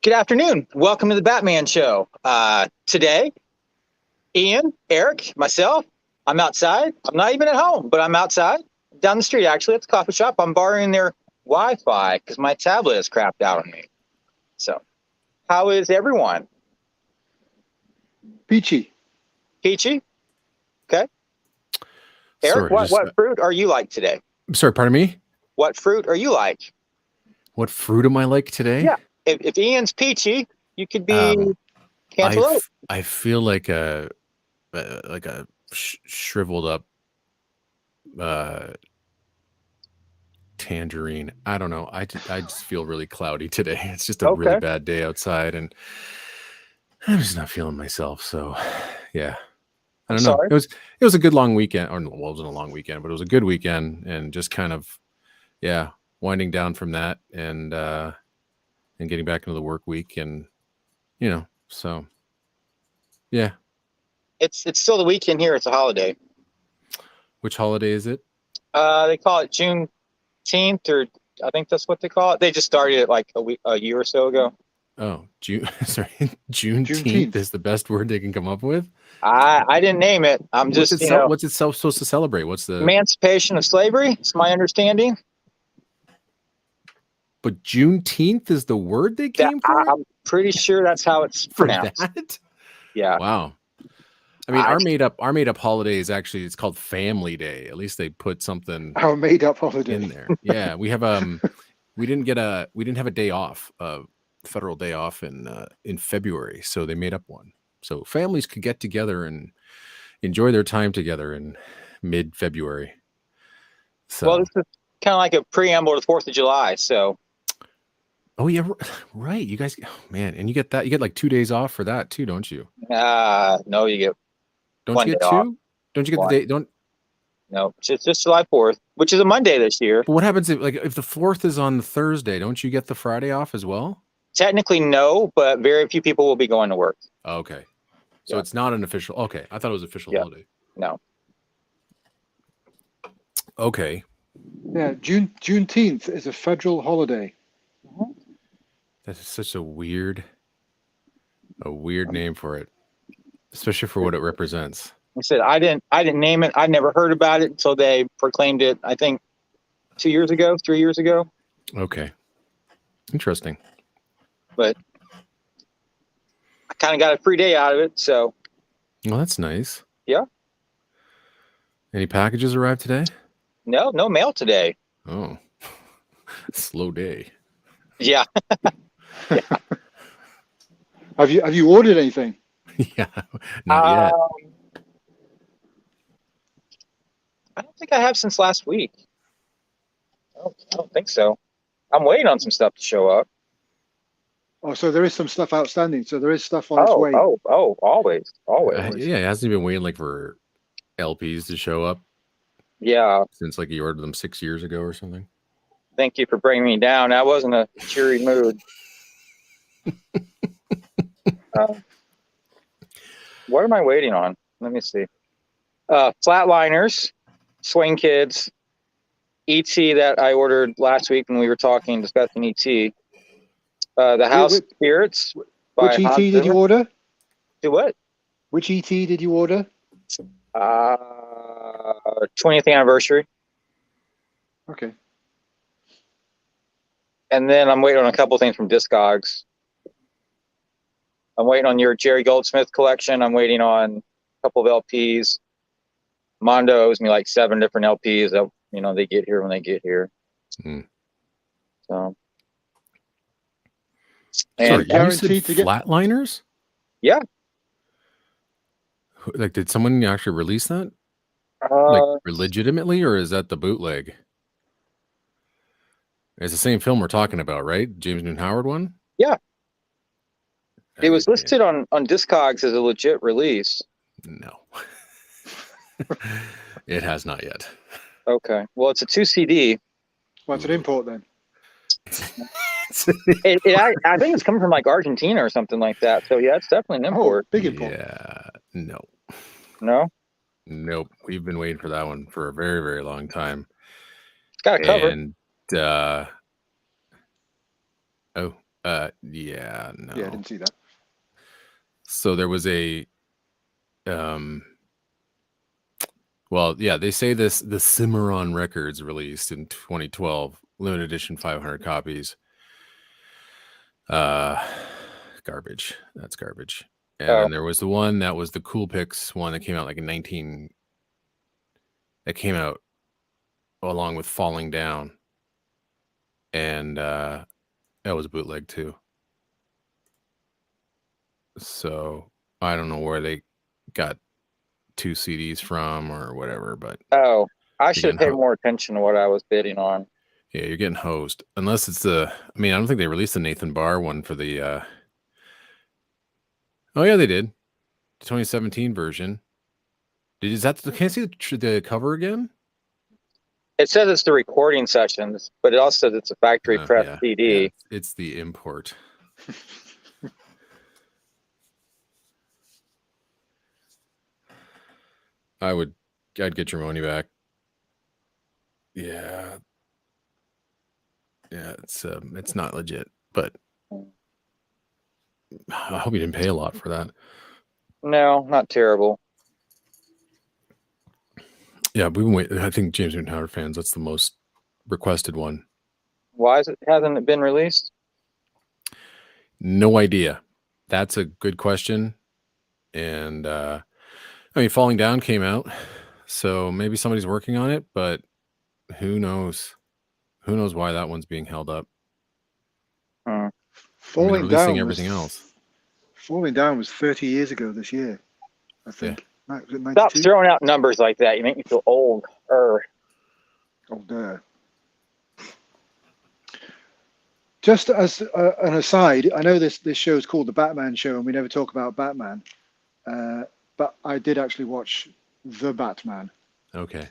Good afternoon. Welcome to the Batman Show. Today, Ian, Eric, myself, I'm outside. I'm not even at home, but I'm outside down the street, actually, at the coffee shop. I'm borrowing their Wi-Fi because my tablet has crapped out on me. So, how is everyone? Peachy. Peachy? Okay. Eric, Sorry, what fruit are you like today? Sorry, pardon me? What fruit are you like? What fruit am I like today? Yeah. If Ian's peachy, you could be cantaloupe. I feel like a shriveled up tangerine. I don't know. I just feel really cloudy today. It's just a really bad day outside, and I'm just not feeling myself. So, yeah, I don't know. Sorry. It was a good long weekend, or well, it wasn't a long weekend, but it was a good weekend, and just kind of, yeah, winding down from that, and getting back into the work week, and so, yeah. It's still the weekend here. It's a holiday. Which holiday is it? They call it Juneteenth, or I think that's what they call it. They just started it like a year or so ago. Oh, Juneteenth is the best word they can come up with. I didn't name it. What's it supposed to celebrate? What's the emancipation of slavery? It's my understanding. But Juneteenth is the word they came for? I'm pretty sure that's how it's pronounced. That? Yeah. Wow. I mean, our made up holiday is actually, it's called Family Day. At least they put something Our made up holiday in there. Yeah, we have we didn't have a day off, federal day off in February, so they made up one. So families could get together and enjoy their time together in mid-February. So, well, this is kind of like a preamble to the 4th of July. So. Oh yeah, right. You guys, oh, man, and you get like 2 days off for that too, don't you? No, you get. Don't you get 2? Off. Don't you get the day? Don't. No, it's just July 4th, which is a Monday this year. But what happens if the 4th is on the Thursday? Don't you get the Friday off as well? Technically, no, but very few people will be going to work. Oh, okay, so it's not an official. Okay, I thought it was official holiday. No. Okay. Yeah, Juneteenth is a federal holiday. That's such a weird name for it, especially for what it represents. I said I didn't name it. I never heard about it until they proclaimed it. I think 3 years ago. Okay, interesting. But I kind of got a free day out of it, so. Well, that's nice. Yeah. Any packages arrived today? No mail today. Oh, slow day. Yeah. Yeah. Have you ordered anything? Yeah, not yet. I don't think I have since last week. I don't think so. I'm waiting on some stuff to show up. Oh, so there is some stuff outstanding. So there is stuff on its way. Oh, always. Yeah, it hasn't been waiting like for LPs to show up. Yeah. Since like you ordered them 6 years ago or something. Thank you for bringing me down. I was in a cheery mood. What am I waiting on? Let me see. Flatliners, Swing Kids, E.T. that I ordered last week when we were discussing E.T. The House of Spirits. Which E.T. did you order? Do what? Which E.T. did you order? 20th anniversary. Okay. And then I'm waiting on a couple of things from Discogs. I'm waiting on your Jerry Goldsmith collection. I'm waiting on a couple of LPs. Mondo owes me like 7 different LPs that, they get here when they get here. So. And guaranteed to get Flatliners? Yeah. Like, did someone actually release that? Like, legitimately, or is that the bootleg? It's the same film we're talking about, right? James Newton Howard one? Yeah. It was listed on Discogs as a legit release. No. It has not yet. Okay. Well, it's a 2 CD. Well, it's an import then. I think it's coming from like Argentina or something like that. So yeah, it's definitely an import. Big import. Yeah. No. No? Nope. We've been waiting for that one for a very, very long time. It's got a cover. And Yeah, no. Yeah, I didn't see that. So there was a well, yeah, they say the Cimarron Records released in 2012, limited edition 500 copies. Garbage. That's garbage. And Oh. then there was the one that was the Cool Picks one that came out like in that came out along with Falling Down. And that was a bootleg too. So I don't know where they got 2 CDs from or whatever, but Oh, I should have getting paid more attention to what I was bidding on. yeah, you're getting hosed. Unless it's I mean, I don't think they released the Nathan Barr one for the oh yeah, they did. The 2017 version. Can I see the cover again? It says it's the recording sessions, but it also says it's a factory press Yeah, CD. yeah, it's the import. I'd get your money back. Yeah. Yeah, it's not legit, but I hope you didn't pay a lot for that. No, not terrible. Yeah, we've been waiting. I think James Newton Howard fans, that's the most requested one. Why hasn't it been released? No idea. That's a good question. And I mean, Falling Down came out, so maybe somebody's working on it, but who knows? Who knows why that one's being held up? Falling Down everything else. Falling Down was 30 years ago this year, I think. Yeah. Was it 92? Stop throwing out numbers like that. You make me feel old. Older. Just as an aside, I know this show is called The Batman Show, and we never talk about Batman. But I did actually watch The Batman. Okay.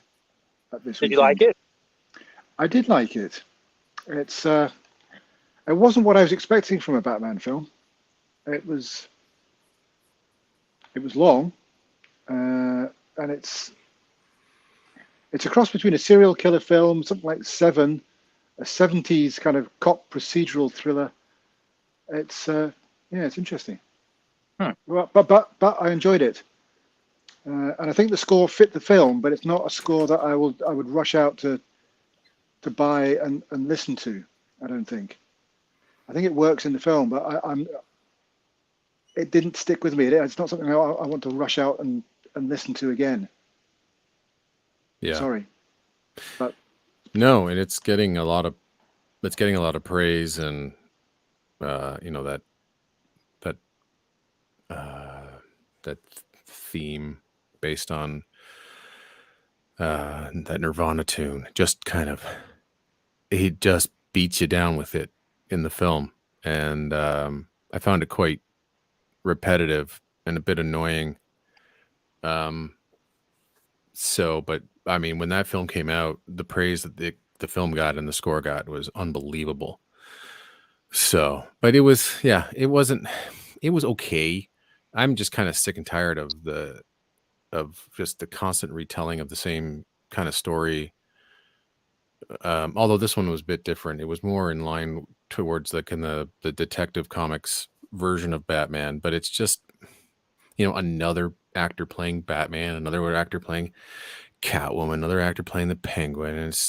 Did you like it? I did like it. It wasn't what I was expecting from a Batman film. It was long, and it's a cross between a serial killer film, something like Seven, a 70s kind of cop procedural thriller. It's interesting. But I enjoyed it, and I think the score fit the film, but it's not a score that I would rush out to buy and listen to. I don't think. I think it works in the film, but it didn't stick with me. It's not something I want to rush out and listen to again. Yeah. Sorry, but no, and it's getting a lot of praise, and that theme based on that Nirvana tune. Just kind of, he just beats you down with it in the film, and I found it quite repetitive and a bit annoying. But I mean, when that film came out, the praise that the film got and the score got was unbelievable. So, but it was okay. I'm just kind of sick and tired of just the constant retelling of the same kind of story. Although this one was a bit different. It was more in line towards the Detective Comics version of Batman, but it's just, another actor playing Batman, another actor playing Catwoman, another actor playing the Penguin, and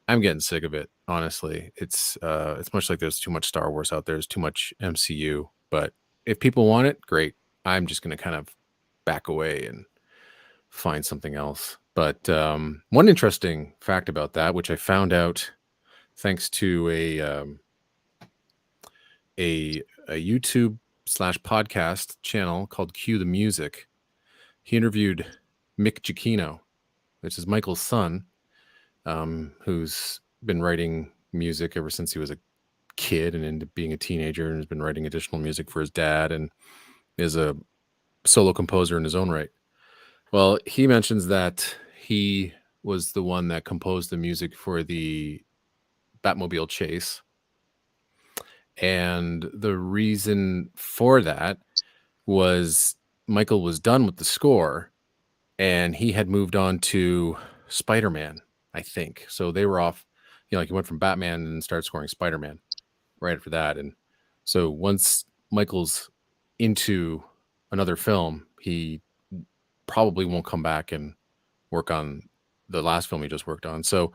I'm getting sick of it, honestly. It's much like there's too much Star Wars out there, there's too much MCU, but if people want it, great. I'm just going to kind of back away and find something else. But one interesting fact about that, which I found out thanks to a YouTube /podcast channel called Cue the Music. He interviewed Mick Giacchino, which is Michael's son, who's been writing music ever since he was a kid and into being a teenager, and has been writing additional music for his dad and is a solo composer in his own right. Well, he mentions that he was the one that composed the music for the Batmobile chase. And the reason for that was Michael was done with the score and he had moved on to Spider-Man, I think. So they were off, he went from Batman and started scoring Spider-Man right after that. And So once Michael's into another film, he probably won't come back and work on the last film he just worked on. So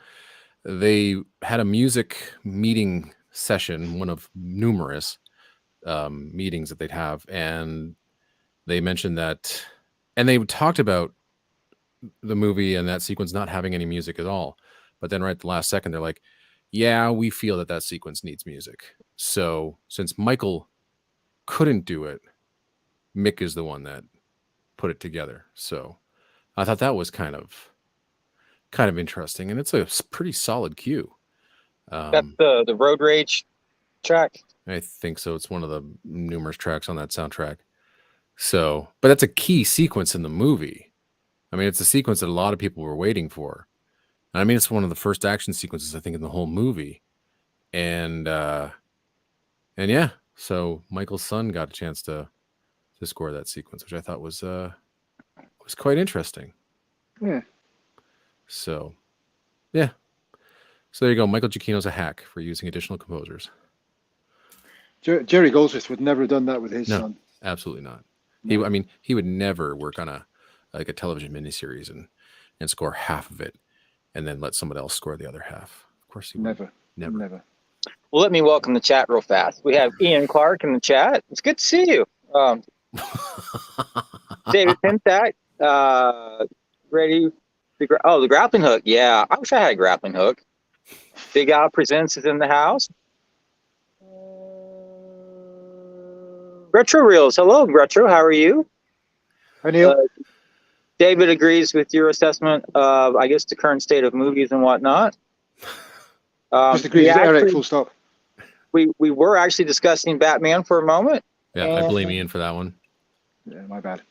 they had a music meeting session, one of numerous meetings that they'd have, and they mentioned that, and they talked about the movie and that sequence not having any music at all. But then right at the last second, they're like, yeah, we feel that sequence needs music. So since Michael couldn't do it, Mick is the one that put it together. So I thought that was kind of interesting, and it's a pretty solid cue. That's the Road Rage track. I think so. It's one of the numerous tracks on that soundtrack. So, but that's a key sequence in the movie. I mean, it's a sequence that a lot of people were waiting for. And I mean, it's one of the first action sequences, I think, in the whole movie. And yeah, so Michael's son got a chance to score that sequence, which I thought was quite interesting. Yeah. So, yeah. So there you go. Michael Giacchino's a hack for using additional composers. Jerry Goldsmith would never have done that with his son. Absolutely not. No. He would never work on a television miniseries and score half of it and then let somebody else score the other half. Of course he would. Never. Well, let me welcome the chat real fast. We have Ian Clark in the chat. It's good to see you. David Pinsack, ready? The grappling hook. Yeah, I wish I had a grappling hook. Big Al Presents is in the house. Retro Reels. Hello, Retro. How are you? Hi, Neil. David agrees with your assessment of, I guess, the current state of movies and whatnot. Just agrees with Eric, full stop. We were actually discussing Batman for a moment. Yeah, I blame Ian for that one. Yeah, my bad.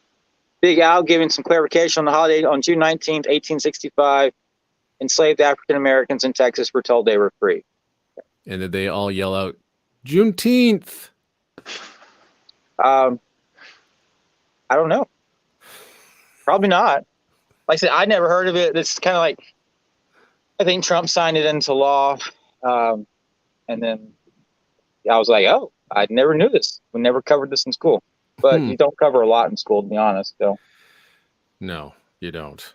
Big Al giving some clarification on the holiday on June 19th, 1865. Enslaved African Americans in Texas were told they were free. And did they all yell out, Juneteenth? I don't know. Probably not. Like I said, I never heard of it. It's kind of like, I think Trump signed it into law. And then I was like, oh, I never knew this. We never covered this in school. But you don't cover a lot in school, to be honest. So. No, you don't.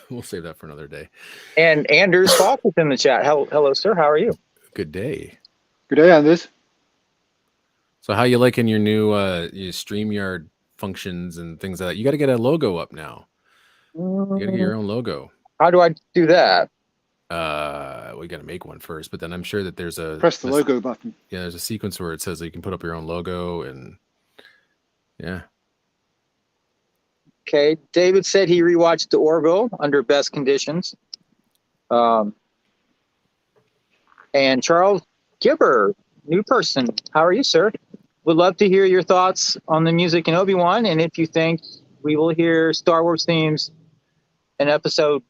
We'll save that for another day. And Anders Fox is in the chat. Hello, sir. How are you? Good day. Good day, Anders. So how you liking your new your StreamYard functions and things like that? You got to get a logo up now. You got to get your own logo. How do I do that? We got to make one first, but then I'm sure that there's press the logo button. Yeah, there's a sequence where it says that you can put up your own logo, and yeah. Okay, David said he rewatched The Orville under best conditions. And Charles Gibber, new person. How are you, sir? Would love to hear your thoughts on the music in Obi-Wan, and if you think we will hear Star Wars themes in episode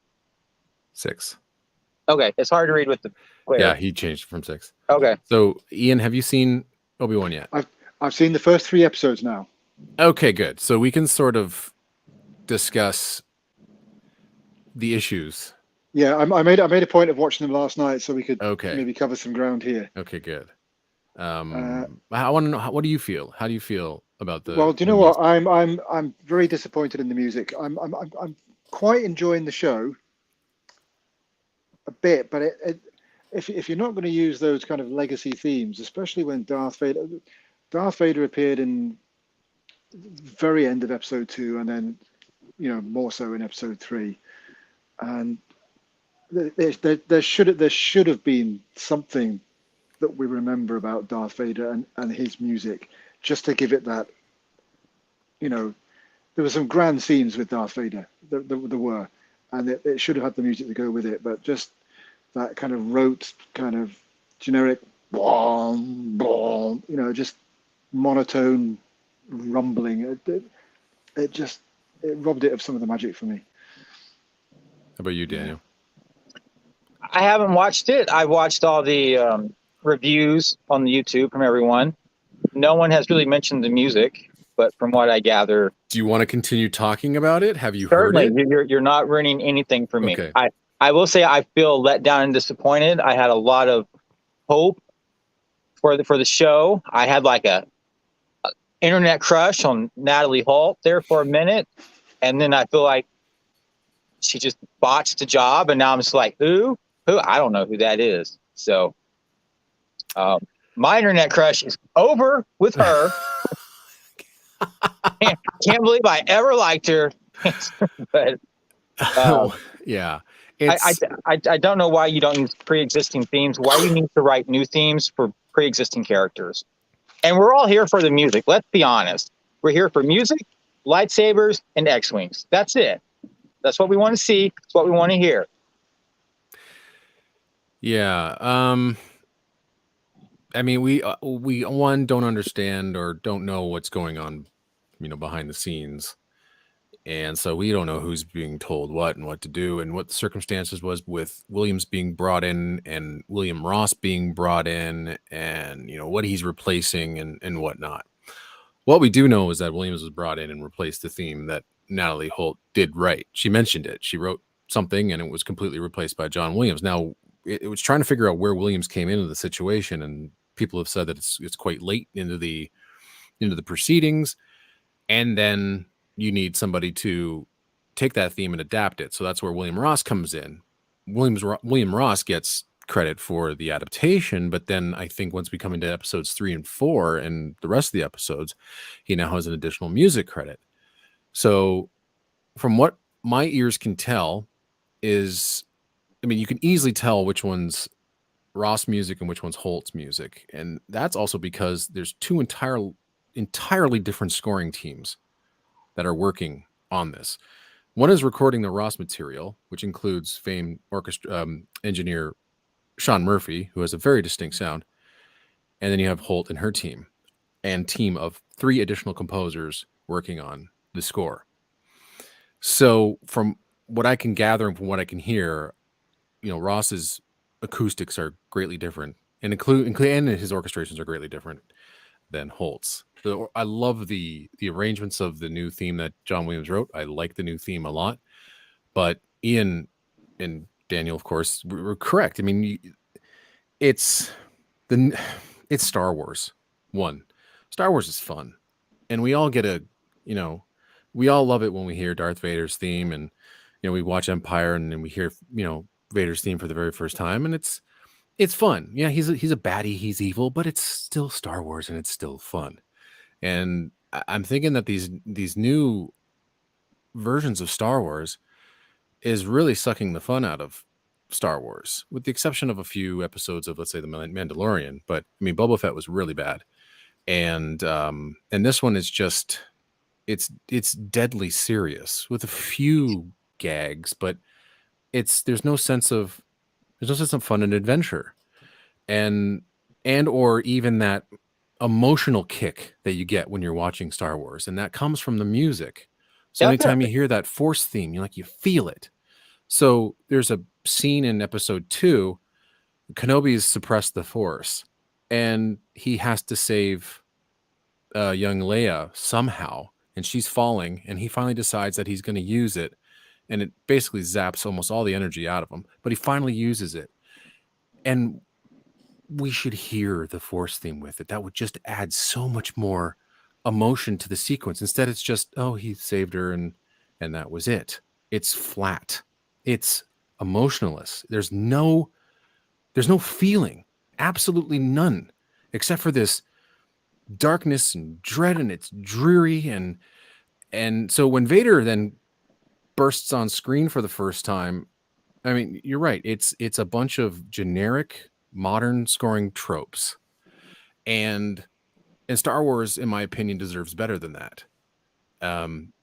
6. Okay, it's hard to read with the player. Yeah, he changed from 6. Okay. So, Ian, have you seen Obi-Wan yet? I've seen the first 3 episodes now. Okay, good. So we can sort of discuss the issues. Yeah, I made a point of watching them last night, so we could maybe cover some ground here. Okay, good. I want to know what do you feel? How do you feel about the? Well, do you know what? I'm very disappointed in the music. I'm quite enjoying the show a bit, but if you're not going to use those kind of legacy themes, especially when Darth Vader appeared in the very end of episode 2, and then more so in episode 3, and there should have been something that we remember about Darth Vader and his music, just to give it that. There were some grand scenes with Darth Vader. There were, and it should have had the music to go with it, but just that kind of rote, kind of generic, boom, boom, just monotone rumbling. It robbed it of some of the magic for me. How about you, Daniel? I haven't watched it. I watched all the reviews on the YouTube from everyone. No one has really mentioned the music, but from what I gather, do you want to continue talking about it? Have you certainly heard it? You're not ruining anything for me. Okay. I will say I feel let down and disappointed. I had a lot of hope for the show. I had like a internet crush on Natalie Holt there for a minute, and then I feel like she just botched the job, and now I'm just like, who? I don't know who that is. So, my internet crush is over with her. Can't believe I ever liked her. But yeah, I don't know why you don't use pre-existing themes. Why you need to write new themes for pre-existing characters? And we're all here for the music. Let's be honest. We're here for music, lightsabers, and X-wings. That's it. That's what we want to see. That's what we want to hear. Yeah. I mean, we don't understand or don't know what's going on, behind the scenes. And so we don't know who's being told what and what to do and what the circumstances was with Williams being brought in and William Ross being brought in and, what he's replacing and whatnot. What we do know is that Williams was brought in and replaced the theme that Natalie Holt did write. She mentioned it. She wrote something and it was completely replaced by John Williams. Now, it was trying to figure out where Williams came into the situation, and people have said that it's quite late into the proceedings, and then you need somebody to take that theme and adapt it. So that's where William Ross comes in. William Ross gets credit for the adaptation, but then I think once we come into episodes 3 and 4 and the rest of the episodes, he now has an additional music credit. So from what my ears can tell is, you can easily tell which one's Ross music and which one's Holt's music. And that's also because there's two entirely different scoring teams that are working on this. One is recording the Ross material, which includes famed orchestra engineer Sean Murphy, who has a very distinct sound. And then you have Holt and her team of 3 additional composers working on the score. So from what I can gather and from what I can hear, Ross's acoustics are greatly different, and his orchestrations are greatly different than Holt's. So I love the arrangements of the new theme that John Williams wrote. I like the new theme a lot, but Ian and Daniel, of course, were correct. It's Star Wars. Star Wars is fun, and we all we all love it when we hear Darth Vader's theme, and we watch Empire and then we hear Vader's theme for the very first time, and it's fun. Yeah, he's a baddie, he's evil, but it's still Star Wars and it's still fun. And I'm thinking that these new versions of Star Wars is really sucking the fun out of Star Wars, with the exception of a few episodes of, let's say, The Mandalorian. But Boba Fett was really bad, and this one is just it's deadly serious with a few gags, but there's no sense of fun and adventure, and or even that emotional kick that you get when you're watching Star Wars, and that comes from the music. So anytime you hear that Force theme, you feel it. So there's a scene in episode 2, Kenobi's suppressed the Force, and he has to save young Leia somehow, and she's falling, and he finally decides that he's going to use it, and it basically zaps almost all the energy out of him, but he finally uses it. And we should hear the Force theme with it. That would just add so much more emotion to the sequence. Instead, it's just, oh, he saved her, and that was it. It's flat. It's emotionless. There's no feeling, absolutely none, except for this darkness and dread, and it's dreary. And so when Vader then bursts on screen for the first time, you're right. It's a bunch of generic modern scoring tropes, and Star Wars, in my opinion, deserves better than that.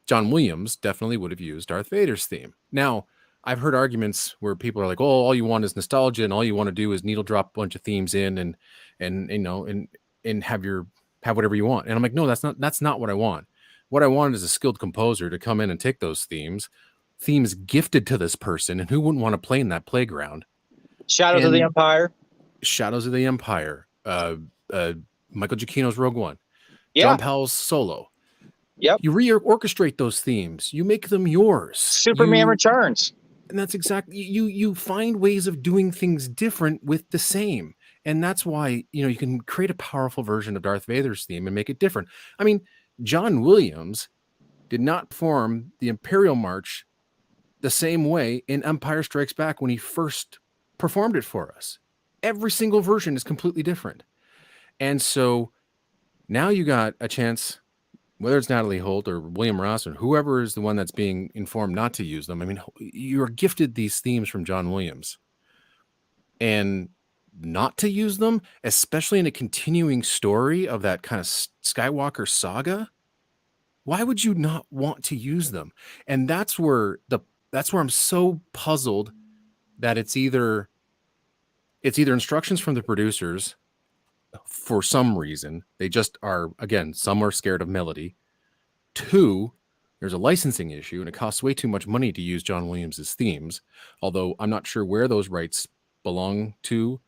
John Williams definitely would have used Darth Vader's theme. Now, I've heard arguments where people are like, "Oh, all you want is nostalgia, and all you want to do is needle drop a bunch of themes in, and have whatever you want." And I'm like, no, that's not what I want. What I want is a skilled composer to come in and take those themes gifted to this person, and who wouldn't want to play in that playground? Shadows of the Empire. Michael Giacchino's Rogue One. Yeah. John Powell's Solo. Yep. You reorchestrate those themes. You make them yours. Superman Returns. And that's exactly, you find ways of doing things different with the same. And that's why, you can create a powerful version of Darth Vader's theme and make it different. I mean, John Williams did not perform the Imperial March the same way in Empire Strikes Back when he first performed it for us. Every single version is completely different. And so now you got a chance, whether it's Natalie Holt or William Ross or whoever is the one that's being informed not to use them. I mean, you're gifted these themes from John Williams, and not to use them, especially in a continuing story of that kind of Skywalker saga. Why would you not want to use them? And that's where I'm so puzzled that it's either instructions from the producers for some reason. They just are, again, some are scared of melody. 2, there's a licensing issue and it costs way too much money to use John Williams's themes. Although I'm not sure where those rights belong to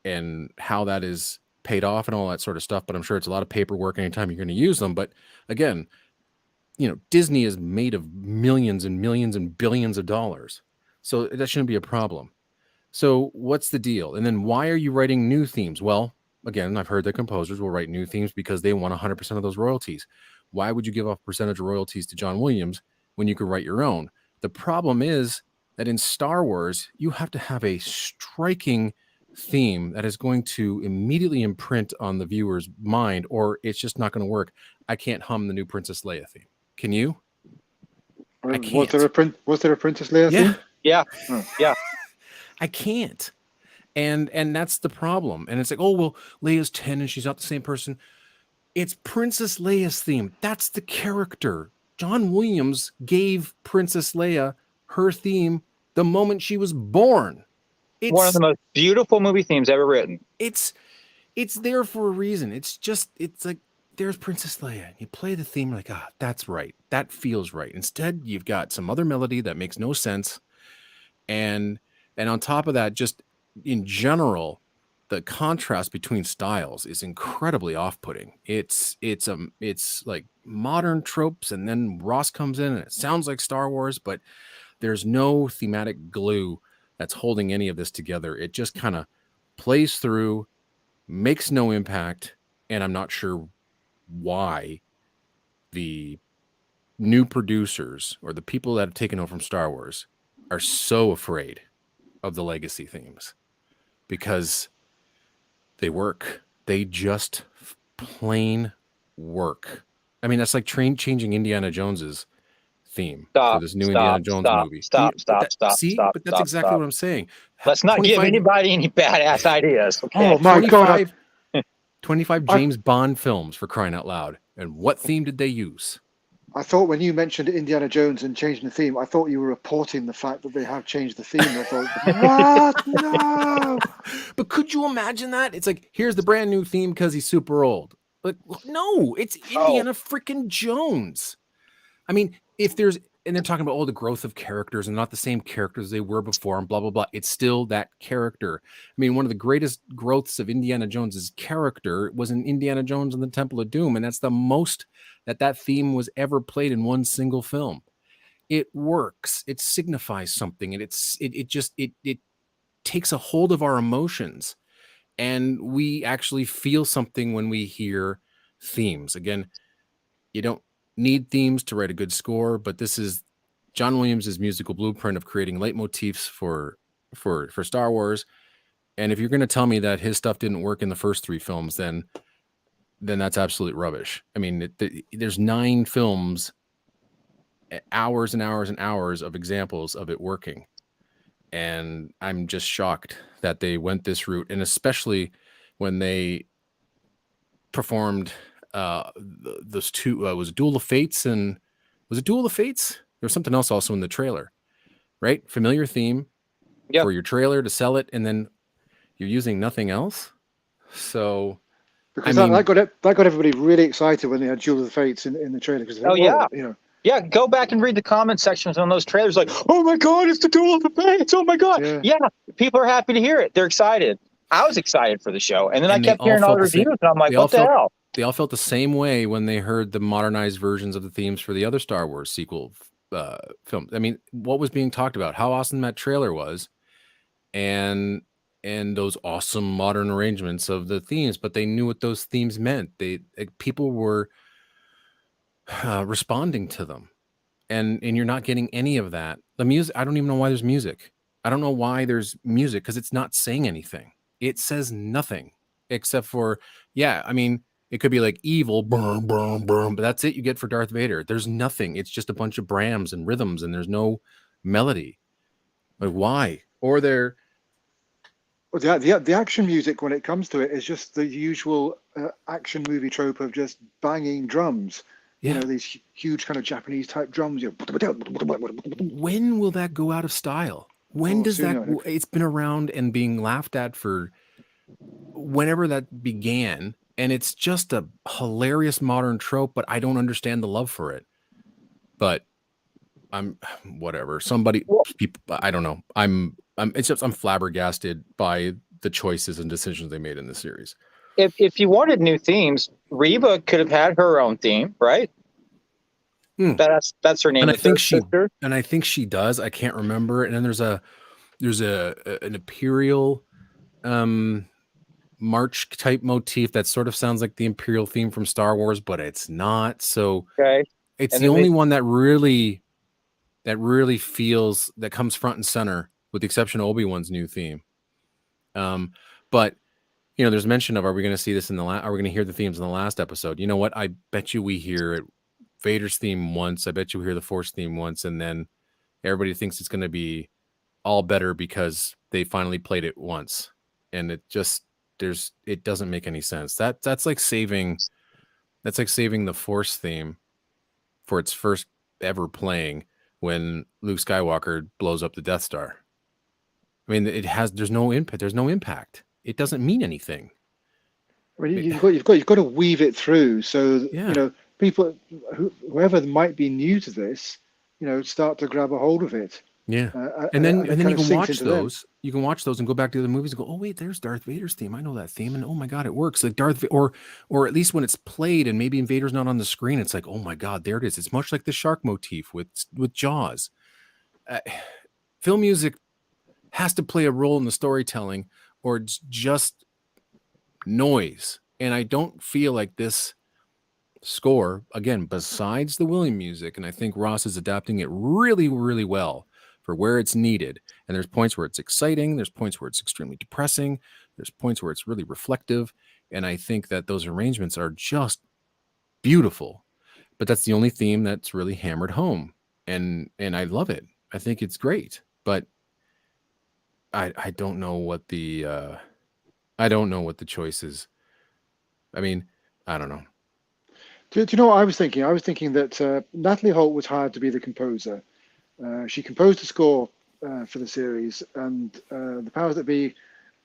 and how that is paid off and all that sort of stuff. But I'm sure it's a lot of paperwork anytime you're going to use them. But again, Disney is made of millions and millions and billions of dollars. So that shouldn't be a problem. So what's the deal? And then why are you writing new themes? Well, again, I've heard that composers will write new themes because they want 100% of those royalties. Why would you give up a percentage of royalties to John Williams when you could write your own? The problem is that in Star Wars, you have to have a striking theme that is going to immediately imprint on the viewer's mind, or it's just not going to work. I can't hum the new Princess Leia theme. Can you? I can't. Was there a Princess Leia theme? Yeah. Yeah. I can't. And that's the problem. And it's like, oh, well, Leia's 10 and she's not the same person. It's Princess Leia's theme. That's the character. John Williams gave Princess Leia her theme the moment she was born. It's one of the most beautiful movie themes ever written. It's there for a reason. It's like, there's Princess Leia. You play the theme, like, that's right. That feels right. Instead, you've got some other melody that makes no sense. And on top of that, just in general, the contrast between styles is incredibly off-putting. It's like modern tropes, and then Ross comes in and it sounds like Star Wars, but there's no thematic glue that's holding any of this together. It just kind of plays through, makes no impact, and I'm not sure why the new producers or the people that have taken over from Star Wars are so afraid of the legacy themes, because they work. They just plain work. I mean, that's like changing Indiana Jones's theme for this new Indiana Jones movie. Stop. But that's exactly what I'm saying. Let's not give anybody any badass ideas. Okay? Oh my God. 25 James Bond films, for crying out loud. And what theme did they use? I thought when you mentioned Indiana Jones and changing the theme, I thought you were reporting the fact that they have changed the theme. I thought, what? No. But could you imagine that? It's like, here's the brand new theme because he's super old. But no, it's Indiana freaking Jones. I mean, and they're talking about the growth of characters and not the same characters they were before and blah, blah, blah. It's still that character. I mean, one of the greatest growths of Indiana Jones's character was in Indiana Jones and the Temple of Doom. And that's the most that theme was ever played in one single film. It works. It signifies something. And it takes a hold of our emotions. And we actually feel something when we hear themes. Again, you don't need themes to write a good score, but this is John Williams' musical blueprint of creating leitmotifs for Star Wars. And if you're going to tell me that his stuff didn't work in the first 3 films, then that's absolute rubbish. I mean, there's 9 films, hours and hours and hours of examples of it working. And I'm just shocked that they went this route. And especially when they performed those 2, was it Duel of Fates? And was it Duel of Fates? There was something else also in the trailer, right? Familiar theme for your trailer to sell it, and then you're using nothing else. So, because that got everybody really excited when they had Duel of the Fates in the trailer. Yeah, go back and read the comment sections on those trailers. Like, oh my God, it's the Duel of the Fates! Oh my God, yeah. People are happy to hear it. They're excited. I was excited for the show, and then I kept hearing all the reviews, and I'm like, what the hell? They all felt the same way when they heard the modernized versions of the themes for the other Star Wars sequel films. I mean, what was being talked about, how awesome that trailer was, and and those awesome modern arrangements of the themes, but they knew what those themes meant. People were responding to them, and you're not getting any of that. The music, I don't even know why there's music. I don't know why there's music, because it's not saying anything. It says nothing except for, yeah, I mean, it could be like evil, boom, boom, boom, but that's it you get for Darth Vader. There's nothing. It's just a bunch of brams and rhythms, and there's no melody. Like, why? Or they're Well, the action music, when it comes to it, is just the usual action movie trope of just banging drums. yeah. You know, these huge kind of Japanese type drums. When will that go out of style? When does soon, I that? hope. It's been around and being laughed at for whenever that began, and it's just a hilarious modern trope, but I don't understand the love for it. But I'm whatever. People, I don't know. I'm flabbergasted by the choices and decisions they made in this series. If you wanted new themes, Reba could have had her own theme, right? That's her name. And I think she does. I can't remember. And then there's an Imperial march type motif that sort of sounds like the Imperial theme from Star Wars, but it's not. So okay. It's the only one that really feels, that comes front and center, with the exception of Obi-Wan's new theme. But you know, there's mention of, are we going to see this are we going to hear the themes in the last episode? You know what? I bet you we hear Vader's theme once. I bet you we hear the Force theme once, and then everybody thinks it's going to be all better because they finally played it once, and it doesn't make any sense. That's like saving the Force theme for its first ever playing when Luke Skywalker blows up the Death Star. I mean, there's no impact. It doesn't mean anything. I mean, you've got to weave it through. So you know, people, whoever might be new to this, you know, start to grab a hold of it. Yeah, and then you can watch those. You can watch those and go back to the movies and go, oh wait, there's Darth Vader's theme. I know that theme, and oh my god, it works. Like or at least when it's played and maybe Vader's not on the screen, it's like, oh my god, there it is. It's much like the shark motif with Jaws. Film music has to play a role in the storytelling, or it's just noise. And I don't feel like this score, again, besides the Williams music, and I think Ross is adapting it really, really well for where it's needed. And there's points where it's exciting, there's points where it's extremely depressing, there's points where it's really reflective, and I think that those arrangements are just beautiful. But that's the only theme that's really hammered home, and I love it. I think it's great, but I don't know what the choice is. I mean, I don't know. Do you know what I was thinking? I was thinking that Natalie Holt was hired to be the composer. She composed the score for the series, and the powers that be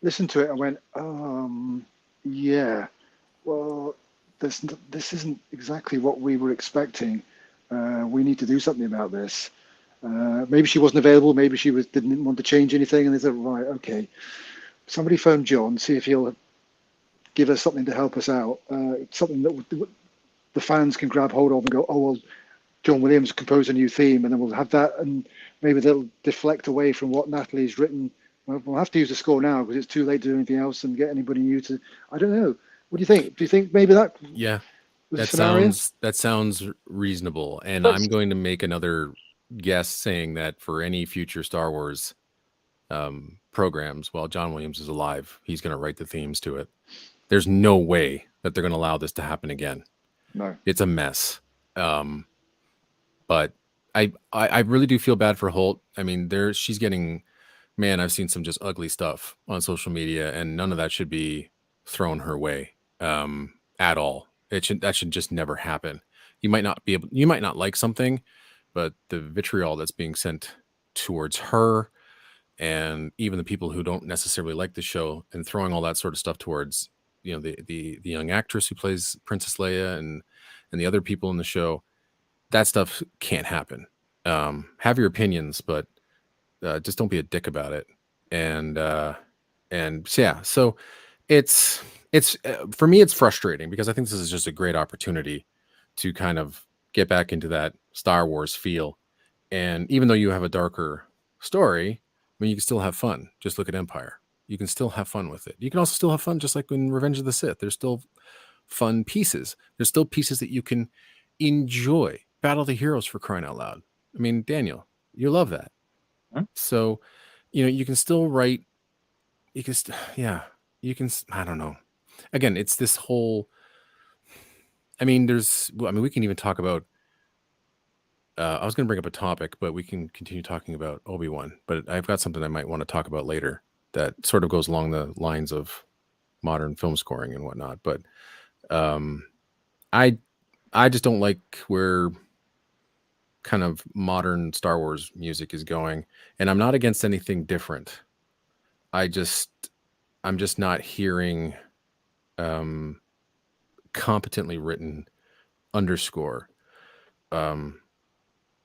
listened to it and went, yeah, well, this isn't exactly what we were expecting. We need to do something about this. Maybe she wasn't available. Maybe she didn't want to change anything. And they said, right, okay, somebody phone John, see if he'll give us something to help us out. Something that the fans can grab hold of and go, oh, well, John Williams composed a new theme, and then we'll have that, and maybe they'll deflect away from what Natalie's written. We'll have to use the score now because it's too late to do anything else and get anybody new to. I don't know. What do you think? Do you think maybe that? Yeah, that sounds reasonable. And I'm going to make another guess saying that for any future Star Wars programs, while John Williams is alive, he's going to write the themes to it. There's no way that they're going to allow this to happen again. No, it's a mess. But I really do feel bad for Holt. I mean, she's getting, man, I've seen some just ugly stuff on social media, and none of that should be thrown her way at all. That should just never happen. You might not like something, but the vitriol that's being sent towards her, and even the people who don't necessarily like the show, and throwing all that sort of stuff towards, you know, the young actress who plays Princess Leia and the other people in the show, that stuff can't happen. Have your opinions, but just don't be a dick about it. And yeah, so it's for me, it's frustrating because I think this is just a great opportunity to kind of get back into that Star Wars feel. And even though you have a darker story, I mean, you can still have fun. Just look at Empire. You can still have fun with it. You can also still have fun, just like in Revenge of the Sith. There's still fun pieces. There's still pieces that you can enjoy. Battle of the Heroes, for crying out loud. I mean, Daniel, you love that. So, you can still write. You can, you can. I don't know. Again, it's this whole. I mean, we can even talk about. I was going to bring up a topic, but we can continue talking about Obi-Wan. But I've got something I might want to talk about later that sort of goes along the lines of modern film scoring and whatnot. But I just don't like where kind of modern Star Wars music is going, and I'm not against anything different. I'm just not hearing competently written underscore.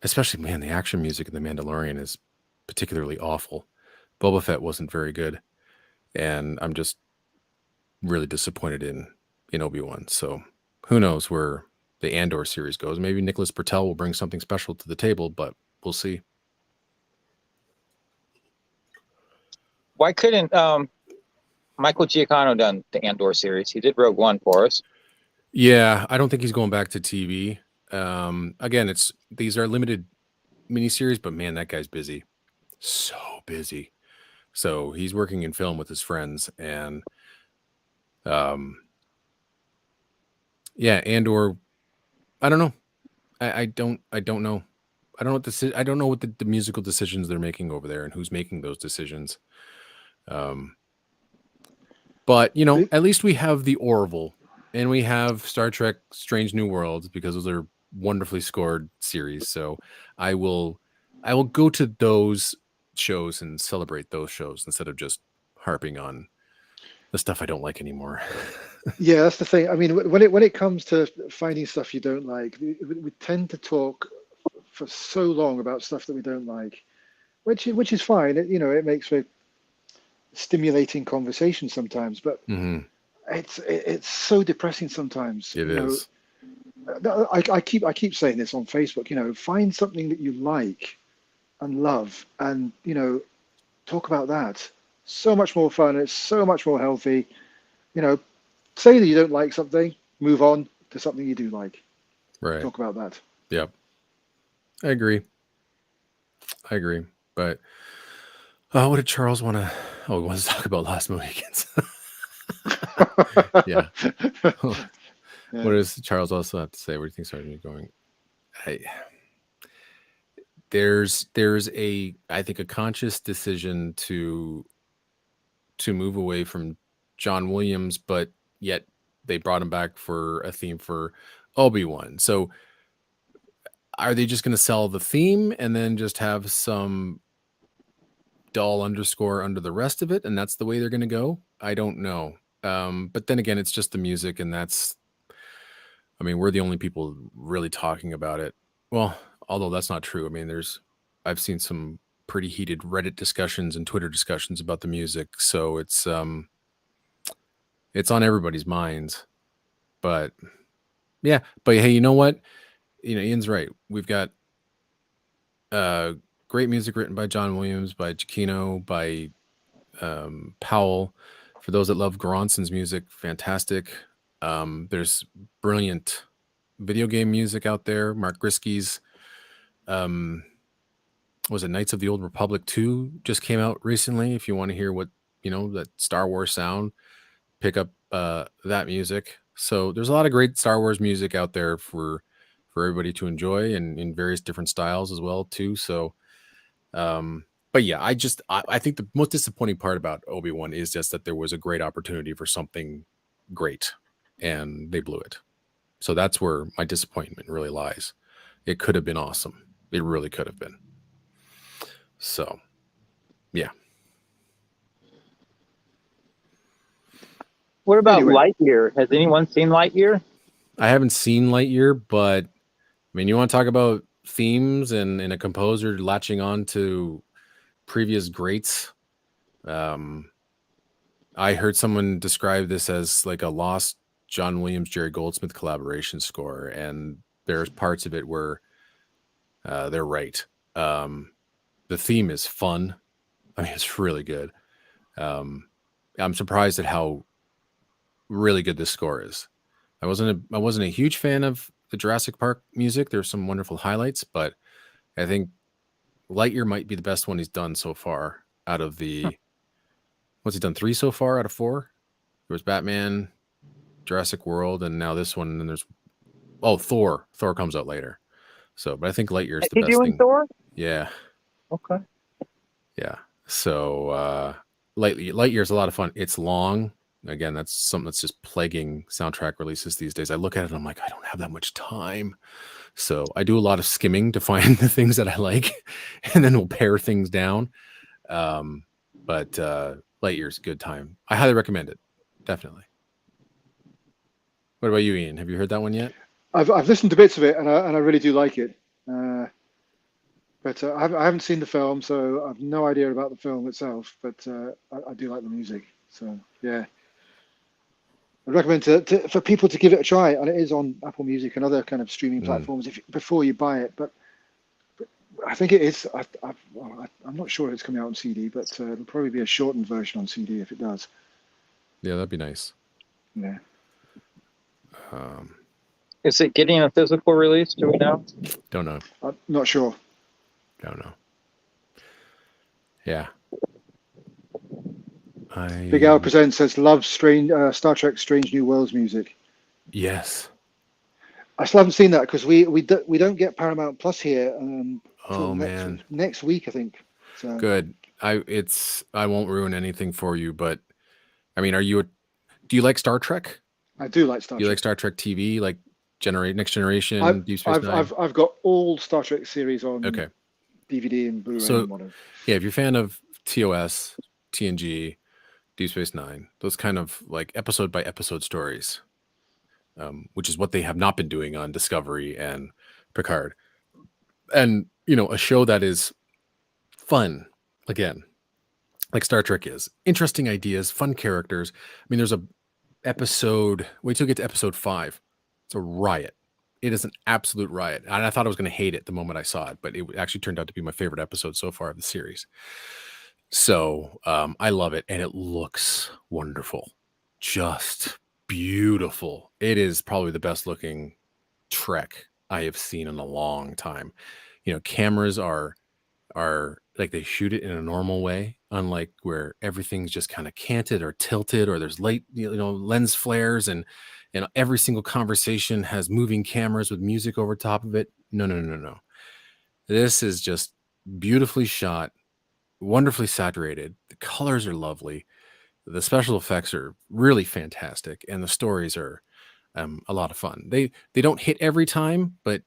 Especially, man, the action music in The Mandalorian is particularly awful. Boba Fett wasn't very good, and I'm just really disappointed in Obi-Wan. So who knows where the Andor series goes? Maybe Nicholas Bertel will bring something special to the table, but we'll see. Why couldn't Michael Giacchino done the Andor series? He did Rogue One for us. Yeah, I don't think he's going back to TV. Again, these are limited miniseries, but man, that guy's busy. So busy. So he's working in film with his friends, and Andor. I don't know. I don't know. I don't know I don't know what the musical decisions they're making over there and who's making those decisions. But at least we have the Orville, and we have Star Trek: Strange New Worlds, because those are wonderfully scored series. So I will go to those shows and celebrate those shows instead of just harping on the stuff I don't like anymore. Yeah, that's the thing. I mean, when it comes to finding stuff you don't like, we tend to talk for so long about stuff that we don't like, which is fine. It makes for stimulating conversation sometimes, but it's so depressing sometimes. It is. I keep saying this on Facebook. Find something that you like and love, and talk about that. So much more fun. It's so much more healthy. Say that you don't like something, move on to something you do like. Right. Talk about that. Yep. I agree. But what did Charles want to? Oh, he wants to talk about Last Mohicans. Yeah. What does Charles also have to say? What do you think started me going? There's I think a conscious decision to move away from John Williams, but yet they brought him back for a theme for Obi-Wan. So are they just going to sell the theme and then just have some dull underscore under the rest of it, and that's the way they're going to go? I don't know. But then again, it's just the music, and we're the only people really talking about it. Well, although that's not true. I mean, I've seen some pretty heated Reddit discussions and Twitter discussions about the music, so it's on everybody's minds. But yeah, but hey, you know what? Ian's right. We've got great music written by John Williams, by Giacchino, by Powell. For those that love Goronson's music, fantastic. There's brilliant video game music out there. Mark Griskey's was it Knights of the Old Republic 2 just came out recently. If you want to hear what that Star Wars sound, pick up that music. So there's a lot of great Star Wars music out there for everybody to enjoy, and in various different styles as well too. So but yeah, I think the most disappointing part about Obi-Wan is just that there was a great opportunity for something great and they blew it. So that's where my disappointment really lies. It could have been awesome. It really could have been. So, yeah. What about Lightyear? Has anyone seen Lightyear? I haven't seen Lightyear, but you want to talk about themes and a composer latching on to previous greats. I heard someone describe this as like a lost John Williams, Jerry Goldsmith collaboration score, and there's parts of it where they're right. The theme is fun. It's really good. I'm surprised at how really good this score is. I wasn't a huge fan of the Jurassic Park music. There's some wonderful highlights, but I think Lightyear might be the best one he's done so far out of the what's he done, 3 so far out of 4? There was Batman, Jurassic World, and now this one, and there's Thor. Thor comes out later. So, but I think Lightyear is the best thing. Thor? Yeah. Okay. Yeah. So Lightyear's a lot of fun. It's long. Again, that's something that's just plaguing soundtrack releases these days. I look at it and I'm like, I don't have that much time. So I do a lot of skimming to find the things that I like, and then we'll pare things down. But Lightyear's a good time. I highly recommend it. Definitely. What about you, Ian? Have you heard that one yet? I've listened to bits of it, and I really do like it. But I haven't seen the film, so I've no idea about the film itself. But I do like the music, so yeah. I'd recommend for people to give it a try, and it is on Apple Music and other kind of streaming platforms before you buy it. But I think it is. I'm not sure if it's coming out on CD, but it'll probably be a shortened version on CD if it does. Yeah, that'd be nice. Yeah. Is it getting a physical release? Do we know? Don't know. I'm not sure. Don't know. Yeah. Big Al Presents says love Star Trek Strange New Worlds music. Yes. I still haven't seen that because we don't get Paramount Plus here. Next week I think. So. Good. I won't ruin anything for you, but I mean, do you like Star Trek? I do like Star Trek. Do you like Star Trek TV, like Next Generation, Deep Space Nine? I've got all Star Trek series on DVD and Blu-ray and whatever. Yeah, if you're a fan of TOS, TNG, Deep Space Nine, those kind of like episode by episode stories, which is what they have not been doing on Discovery and Picard. And, a show that is fun, again, like Star Trek is. Interesting ideas, fun characters. I mean, there's a episode, wait till we get to episode 5. It's a riot. It is an absolute riot. And I thought I was going to hate it the moment I saw it, but it actually turned out to be my favorite episode so far of the series. So I love it, and it looks wonderful. Just beautiful. It is probably the best looking Trek I have seen in a long time. Cameras are like they shoot it in a normal way, unlike where everything's just kind of canted or tilted, or there's lens flares, and every single conversation has moving cameras with music over top of it. No. This is just beautifully shot, wonderfully saturated. The colors are lovely. The special effects are really fantastic, and the stories are a lot of fun. They don't hit every time, but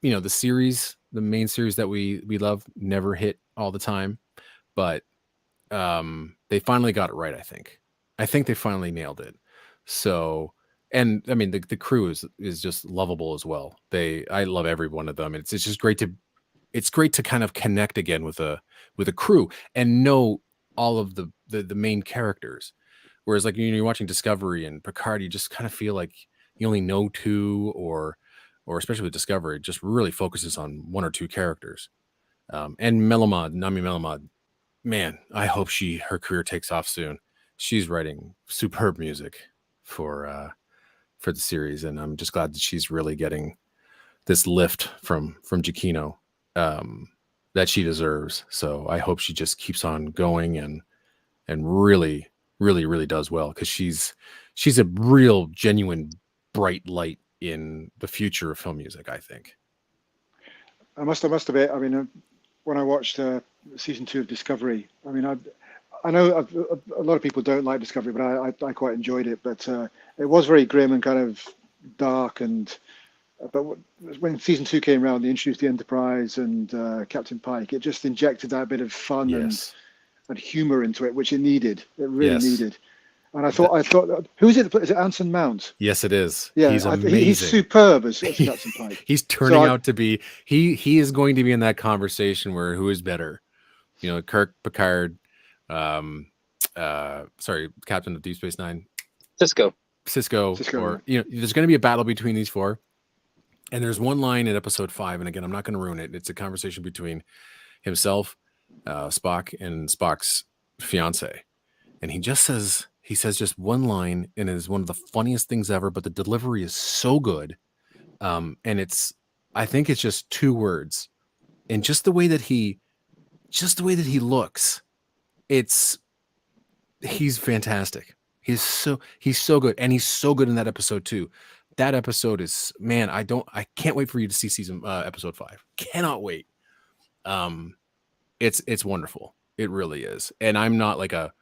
the main series that we love never hit all the time, but they finally got it right. I think they finally nailed it. So, and I mean, the crew is just lovable as well. I love every one of them. It's just great to kind of connect again with a crew and know all of the main characters. Whereas like you're watching Discovery and Picard, you just kind of feel like you only know 2, or especially with Discovery, it just really focuses on 1 or 2 characters. And Nami Melamod, man, I hope her career takes off soon. She's writing superb music for the series, and I'm just glad that she's really getting this lift from Giacchino that she deserves. So I hope she just keeps on going and really, really, really does well, because she's a real, genuine, bright light in the future of film music, I think. I must admit, I mean, when I watched season 2 of Discovery, I mean, I know a lot of people don't like Discovery, but I quite enjoyed it. But it was very grim and kind of dark. But when season 2 came around, they introduced the Enterprise and Captain Pike. It just injected that bit of fun and humor into it, which it needed. It really needed. And I thought, who's it? Is it Anson Mount? Yes, it is. Yeah, he's amazing. He's superb as Captain Pike. He's turning out to be. He is going to be in that conversation where who is better, Kirk, Picard, Captain of Deep Space Nine, Cisco, or there's going to be a battle between these 4. And there's one line in episode 5, and again, I'm not going to ruin it. It's a conversation between himself, Spock, and Spock's fiance. and he says just one line, and it is one of the funniest things ever, but the delivery is so good. And I think it's just 2 words, and just the way that he looks, he's fantastic. He's so good, and he's so good in that episode too. That episode is, man, I can't wait for you to see episode 5. Cannot wait. It's wonderful. It really is. And I'm not like a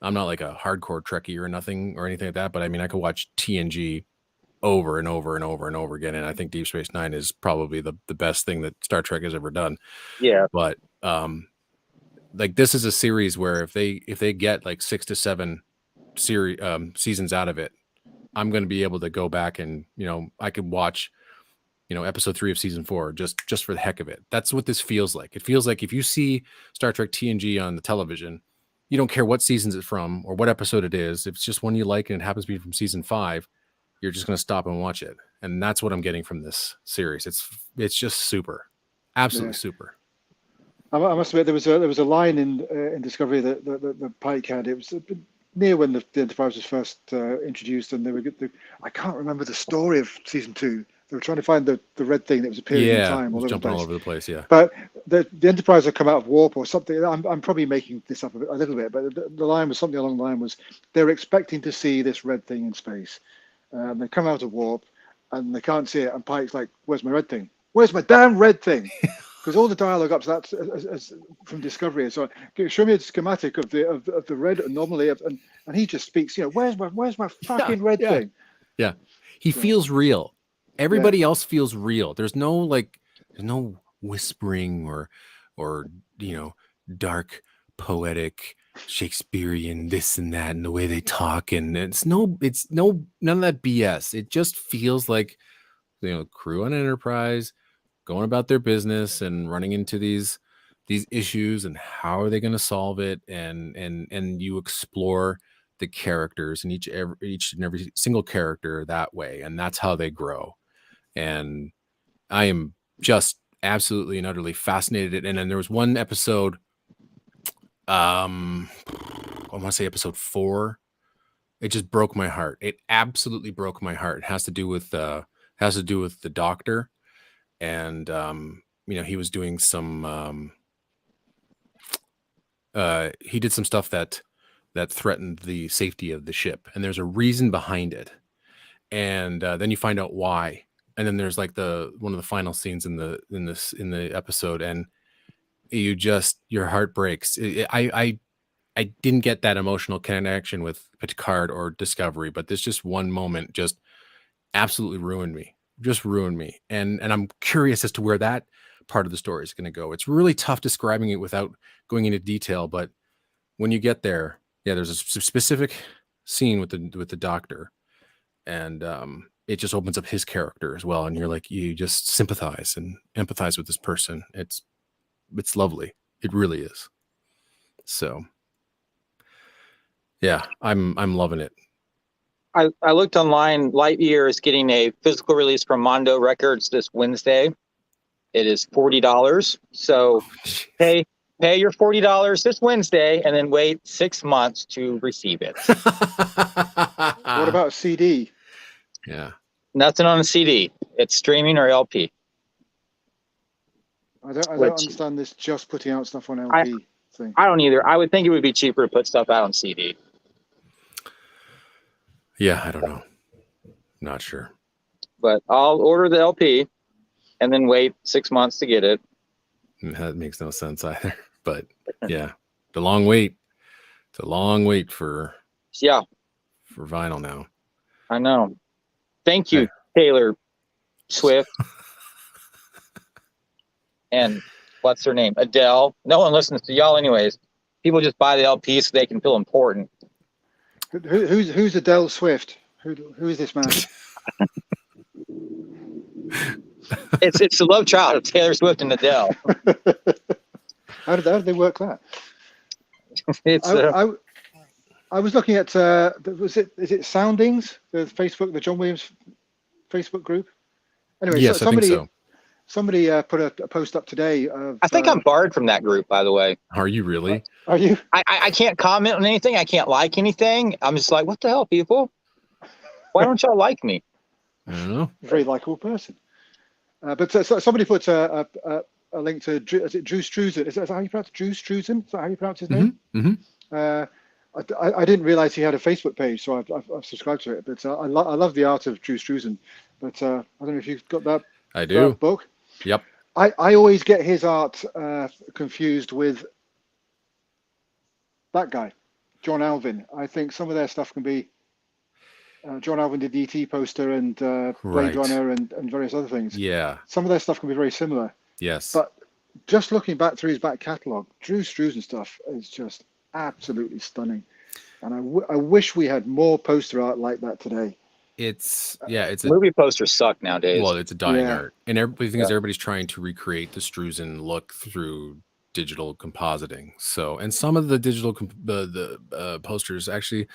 hardcore Trekkie or anything like that, but I mean, I could watch TNG over and over and over and over again, and I think Deep Space Nine is probably the best thing that Star Trek has ever done. Yeah. But like, this is a series where if they get like 6 to 7 seasons out of it, I'm going to be able to go back and, I could watch, episode 3 of season 4 just for the heck of it. That's what this feels like. It feels like if you see Star Trek TNG on the television, you don't care what seasons it's from or what episode it is. If it's just one you like and it happens to be from season 5, you're just going to stop and watch it. And that's what I'm getting from this series. It's just super, absolutely super. I must admit, there was a line in Discovery that Pike had. It was near when the Enterprise was first introduced, and I can't remember the story of season 2. They were trying to find the red thing that was appearing in time all over the place. Yeah. But the Enterprise had come out of warp or something. I'm probably making this up a little bit, but the line was something along the line was they were expecting to see this red thing in space. They come out of warp and they can't see it. And Pike's like, "Where's my red thing? Where's my damn red thing?" Because all the dialogue up to that as from Discovery is, so show me a schematic of the red anomaly, and he just speaks. Where's my fucking red thing? Yeah, he feels real. Everybody else feels real. There's no whispering or dark poetic Shakespearean this and that and the way they talk, and it's none of that BS. It just feels like crew on Enterprise going about their business and running into these issues, and how are they going to solve it, and you explore the characters and each and every single character that way, and that's how they grow. And I am just absolutely and utterly fascinated. And then there was one episode, I want to say episode 4. It just broke my heart. It absolutely broke my heart. It has to do with the doctor, and he was doing some he did some stuff that threatened the safety of the ship, and there's a reason behind it, and then you find out why. And then there's like one of the final scenes in the episode, and your heart breaks. I didn't get that emotional connection with Picard or Discovery, but this just one moment just absolutely ruined me. And I'm curious as to where that part of the story is going to go. It's really tough describing it without going into detail, but when you get there, there's a specific scene with the doctor, and it just opens up his character as well, and you just sympathize and empathize with this person. It's lovely. It really is. So yeah, I'm loving it. I looked online. Lightyear is getting a physical release from Mondo Records this Wednesday. It is $40. So pay your $40 this Wednesday, and then wait 6 months to receive it. What about a CD? Yeah. Nothing on a CD. It's streaming or LP. I don't understand this just putting out stuff on LP thing. I don't either. I would think it would be cheaper to put stuff out on CD. Yeah, I don't know. Not sure. But I'll order the LP and then wait 6 months to get it. That makes no sense either. But yeah, it's a long wait. It's a long wait for vinyl now. I know. Thank you, Taylor Swift. And what's her name? Adele. No one listens to y'all anyways. People just buy the LP so they can feel important. Who's Adele Swift? Who is this man? It's the love child of Taylor Swift and Adele. How did they work that? I was looking at is it Soundings, the John Williams Facebook group? Anyway, yes, I think so. somebody put a post up today. I think I'm barred from that group, by the way. Are you really? Are you? I can't comment on anything. I can't like anything. I'm just like, what the hell, people? Why don't y'all like me? I don't know. Very likable person. But so somebody put a link to is it Drew Struzan? Is that how you pronounce it? Drew Struzan? Is that how you pronounce his name? Mm-hmm. I didn't realize he had a Facebook page, so I've subscribed to it. But I love the art of Drew Struzan. But I don't know if you've got that. I do. That book. Yep. I always get his art confused with that guy, John Alvin. I think some of their stuff can be. John Alvin did the ET poster and Blade Runner and various other things. Yeah. Some of their stuff can be very similar. Yes. But just looking back through his back catalogue, Drew Struzan stuff is just absolutely stunning. And I wish we had more poster art like that today. It's movie posters suck nowadays. Well, it's a dying art, and everybody's trying to recreate the Struzan look through digital compositing. So, and some of the digital posters actually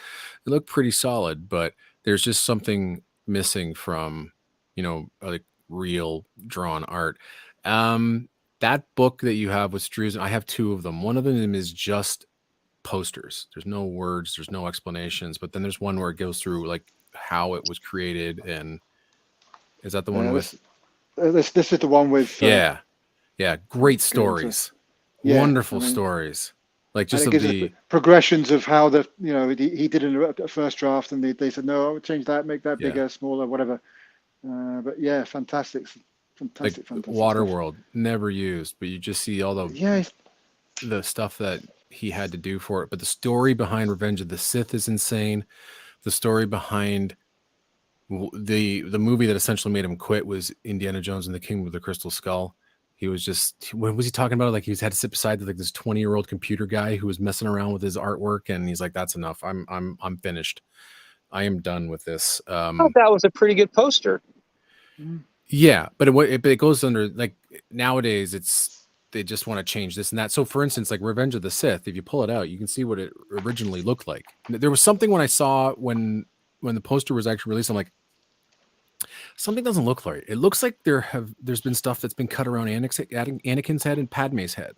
look pretty solid, but there's just something missing from, like real drawn art. That book that you have with Struzan, I have two of them. One of them is just posters. There's no words, there's no explanations, but then there's one where it goes through like how it was created. And is that the one with this is the one with great stories, wonderful stories, like just the progressions of how he did in the first draft, and they said no, I'll change that, make that bigger, smaller, whatever. But yeah, fantastic Waterworld stuff. Never used, but you just see all the stuff that he had to do for it. But the story behind Revenge of the Sith is insane. The story behind the movie that essentially made him quit was Indiana Jones and the Kingdom of the Crystal Skull. He was just, what was he talking about? Like he had to sit beside like this 20-year-old computer guy who was messing around with his artwork, and he's like, "That's enough. I'm finished. I am done with this." I thought that was a pretty good poster. Yeah, but it goes under, like, nowadays they just want to change this and that. So for instance, like Revenge of the Sith, if you pull it out, you can see what it originally looked like. There was something when I saw when the poster was actually released, I'm like, something doesn't look right. It looks like there's been stuff that's been cut around Anakin's head and Padme's head.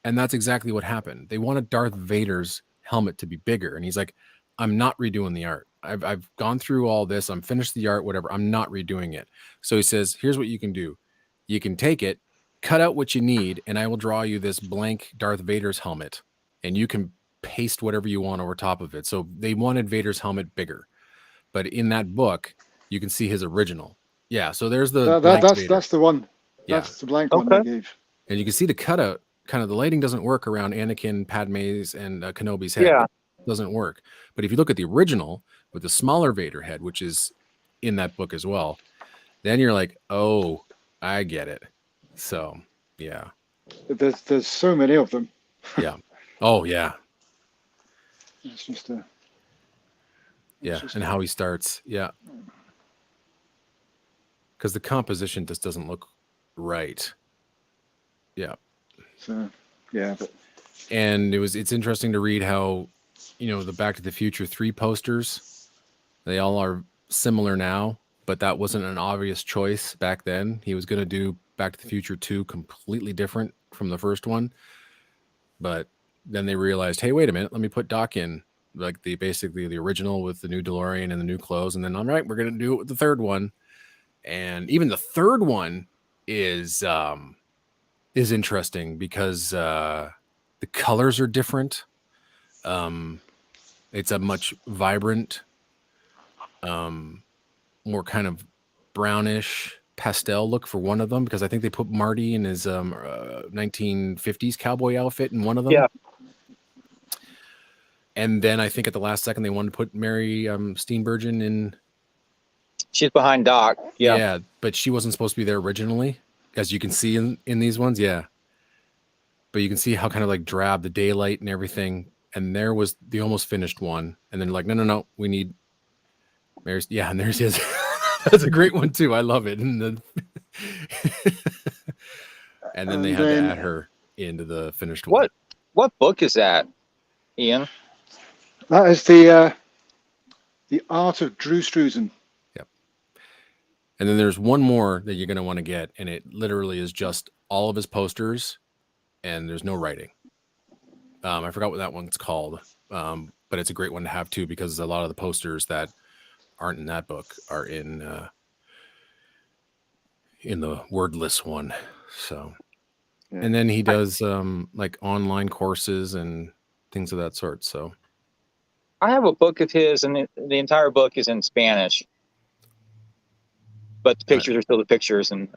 And that's exactly what happened. They wanted Darth Vader's helmet to be bigger. And he's like, I'm not redoing the art. I've gone through all this. I'm finished the art, whatever. I'm not redoing it. So he says, here's what you can do. You can take it, cut out what you need, and I will draw you this blank Darth Vader's helmet. And you can paste whatever you want over top of it. So they wanted Vader's helmet bigger. But in that book, you can see his original. Yeah, so there's the that's the one. That's the blank one they gave. And you can see the cutout. Kind of the lighting doesn't work around Anakin, Padme's, and Kenobi's head. Yeah, it doesn't work. But if you look at the original with the smaller Vader head, which is in that book as well, then you're like, oh, I get it. So yeah, there's so many of them. Yeah. Oh yeah. It's just and how he starts. Yeah. Because the composition just doesn't look right. Yeah. So yeah, and it's interesting to read how, the Back to the Future 3 posters, they all are similar now, but that wasn't an obvious choice back then. He was going to do Back to the Future 2 completely different from the first one, but then they realized, hey, wait a minute, let me put Doc in, like basically the original with the new DeLorean and the new clothes, and then all right, we're going to do it with the third one. And even the third one is interesting because the colors are different. It's a much vibrant, more kind of brownish pastel look for one of them, because I think they put Marty in his 1950s cowboy outfit in one of them. Yeah. And then I think at the last second they wanted to put Mary Steenburgen in. She's behind Doc. Yeah. Yeah, but she wasn't supposed to be there originally, as you can see in these ones. Yeah. But you can see how kind of like drab the daylight and everything. And there was the almost finished one. And then like, no, we need Mary's. Yeah, and there's his. That's a great one too. I love it. And then, they had to add her into the finished one. What book is that, Ian? That is the Art of Drew Struzan. Yep. And then there's one more that you're going to want to get, and it literally is just all of his posters, and there's no writing. I forgot what that one's called, but it's a great one to have too, because a lot of the posters that aren't in that book are in the wordless one. So, and then he does like online courses and things of that sort. So, I have a book of his, and the entire book is in Spanish, but the pictures are still the pictures. And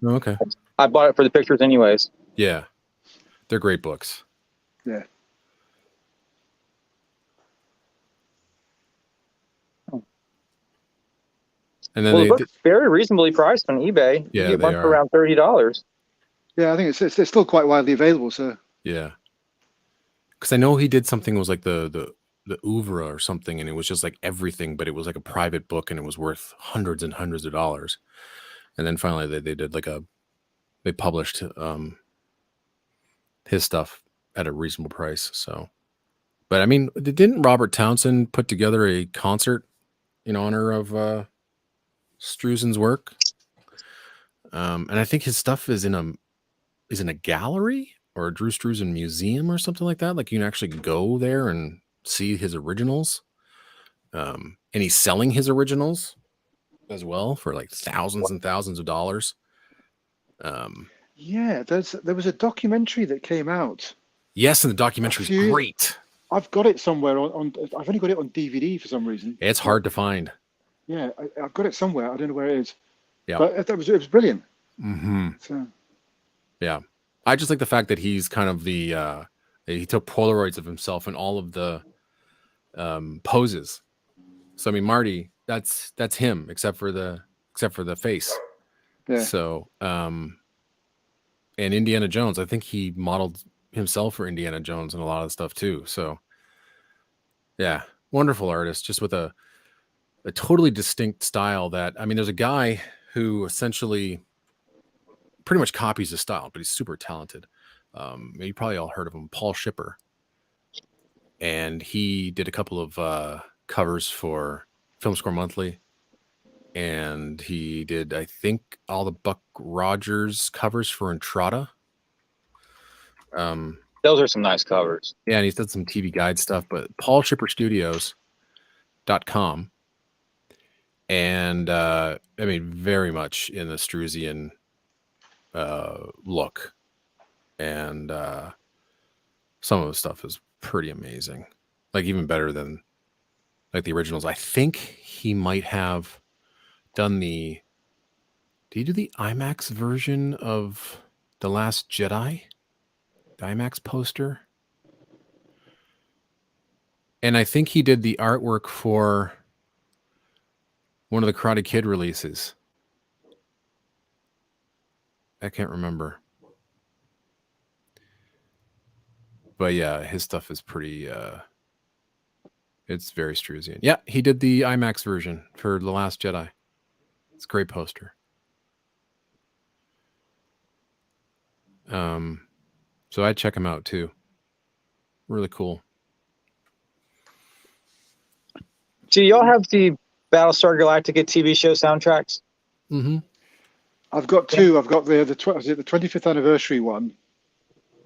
okay, I bought it for the pictures anyways. Yeah, they're great books. Yeah. And then the book's very reasonably priced on eBay. Yeah, you get one for around $30. Yeah, I think it's still quite widely available. So yeah, because I know he did something. It was like the oeuvre or something, and it was just like everything, but it was like a private book, and it was worth hundreds and hundreds of dollars. And then finally, they did like they published his stuff at a reasonable price. So, but I mean, didn't Robert Townsend put together a concert in honor of Struzan's work? And I think his stuff is in a gallery or a Drew Struzan museum or something like that. Like you can actually go there and see his originals. And he's selling his originals as well for like thousands and thousands of dollars. Yeah, there was a documentary that came out. Yes, and the documentary is great. I've got it somewhere on. I've only got it on DVD for some reason. It's hard to find. Yeah, I've got it somewhere. I don't know where it is. Yeah, but it was brilliant. Mm-hmm. So, yeah, I just like the fact that he's kind of he took Polaroids of himself in all of the poses. So I mean, Marty, that's him, except for the face. Yeah. So and Indiana Jones, I think he modeled himself for Indiana Jones and a lot of stuff too. So yeah, wonderful artist, just with a totally distinct style. That, I mean, there's a guy who essentially pretty much copies his style, but he's super talented. You probably all heard of him, Paul Shipper. And he did a couple of covers for Film Score Monthly. And he did, I think, all the Buck Rogers covers for Entrada. Those are some nice covers. Yeah, and he's done some TV Guide stuff, but paulshipperstudios.com. And I mean, very much in the Struzian look. And some of the stuff is pretty amazing. Like even better than like the originals. I think he might have done did he do the IMAX version of The Last Jedi? The IMAX poster? And I think he did the artwork for one of the Karate Kid releases. I can't remember. But yeah, his stuff is pretty it's very Struzian. Yeah, he did the IMAX version for The Last Jedi. It's a great poster. So I'd check him out too. Really cool. Do y'all have the Battlestar Galactica TV show soundtracks? Mm-hmm. I've got two. I've got the 25th anniversary one,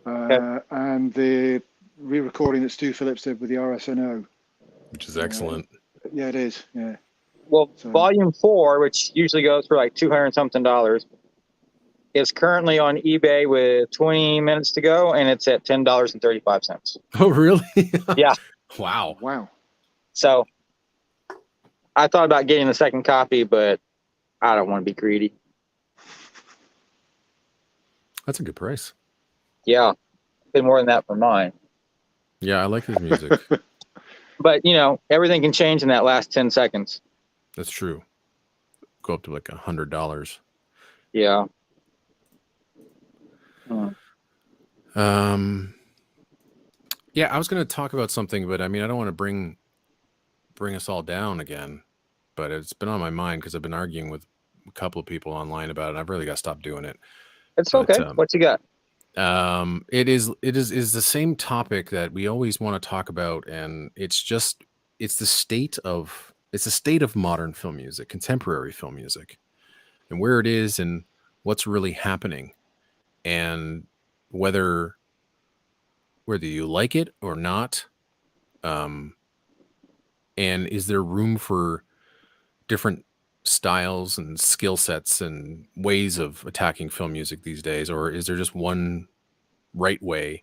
and the re-recording that Stu Phillips did with the RSNO, which is excellent. Yeah, it is. Yeah. Well, Volume 4, which usually goes for like $200 something, is currently on eBay with 20 minutes to go, and it's at $10.35. Oh, really? Yeah. Wow. So I thought about getting the second copy, but I don't want to be greedy. That's a good price. Yeah. Been more than that for mine. Yeah, I like his music. But, you know, everything can change in that last 10 seconds. That's true. Go up to like $100. Yeah. Yeah, I was going to talk about something, but I mean, I don't want to bring us all down again, but it's been on my mind because I've been arguing with a couple of people online about it. And I've really got to stop doing it. It's okay. What you got? It is the same topic that we always want to talk about, and it's the state of modern film music, contemporary film music. where it is and what's really happening, and whether you like it or not, um, and is there room for different styles and skill sets and ways of attacking film music these days, or is there just one right way?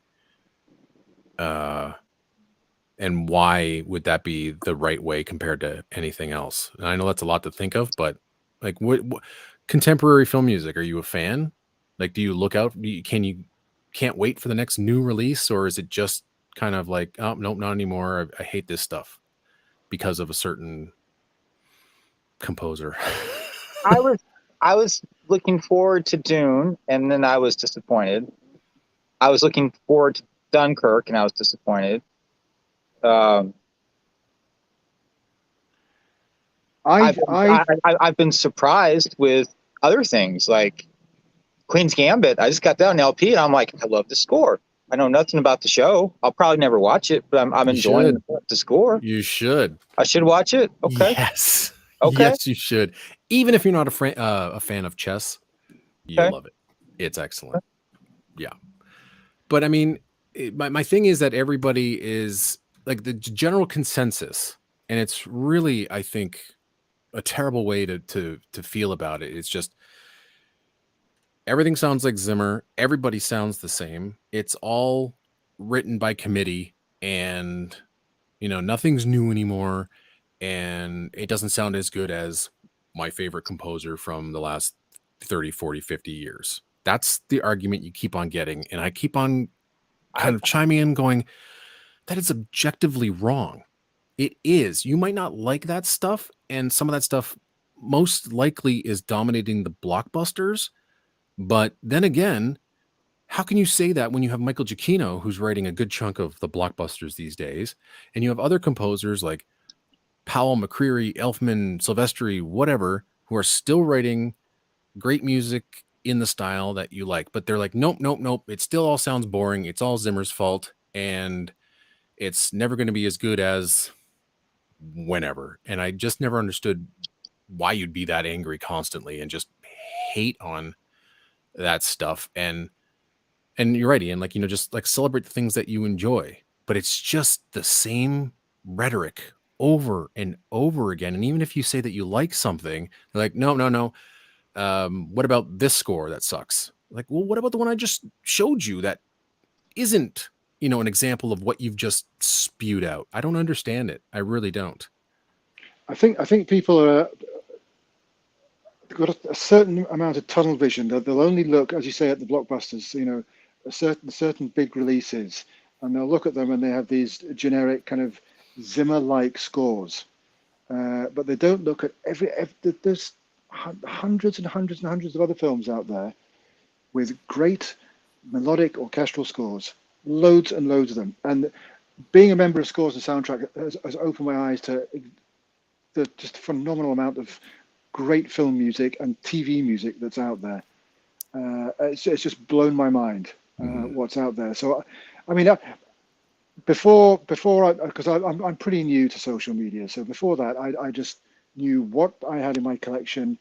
And why would that be the right way compared to anything else? And I know that's a lot to think of, but like, what contemporary film music, are you a fan? Like, do you look out? Can't wait for the next new release, or is it just kind of like, oh nope, not anymore. I hate this stuff because of a certain composer. I was looking forward to Dune, and then I was disappointed. I was looking forward to Dunkirk, and I was disappointed. I've been surprised with other things like Queen's Gambit. I just got that on LP, and I'm like, I love the score. I know nothing about the show. I'll probably never watch it, but I'm enjoying the score. You should. I should watch it. Okay. Yes. Okay. Yes, you should. Even if you're not a fan of chess, you'll love it. It's excellent. Yeah. But I mean, my thing is that everybody is like the general consensus, and it's really, I think, a terrible way to feel about it. It's just everything sounds like Zimmer. Everybody sounds the same. It's all written by committee, and nothing's new anymore. And it doesn't sound as good as my favorite composer from the last 30, 40, 50 years. That's the argument you keep on getting. And I keep on kind of chiming in going, that is objectively wrong. It is. You might not like that stuff. And some of that stuff most likely is dominating the blockbusters. But then again, how can you say that when you have Michael Giacchino, who's writing a good chunk of the blockbusters these days, and you have other composers like Powell, McCreary, Elfman, Silvestri, whatever, who are still writing great music in the style that you like, but they're like, nope. It still all sounds boring. It's all Zimmer's fault, and it's never going to be as good as whenever. And I just never understood why you'd be that angry constantly and just hate on that stuff. And you're right, Ian, like, just like celebrate the things that you enjoy, but it's just the same rhetoric over and over again. And even if you say that you like something, they're like, no. What about this score that sucks? Like, well, what about the one I just showed you that isn't, an example of what you've just spewed out? I don't understand it. I really don't. I think people are got a certain amount of tunnel vision. They'll only look, as you say, at the blockbusters, certain big releases, and they'll look at them and they have these generic kind of Zimmer-like scores, but they don't look at there's hundreds and hundreds and hundreds of other films out there with great melodic orchestral scores, loads and loads of them. And being a member of Scores and Soundtrack has opened my eyes to the just phenomenal amount of great film music and TV music that's out there. It's just blown my mind what's out there. So, I mean, because I'm pretty new to social media. So before that, I just knew what I had in my collection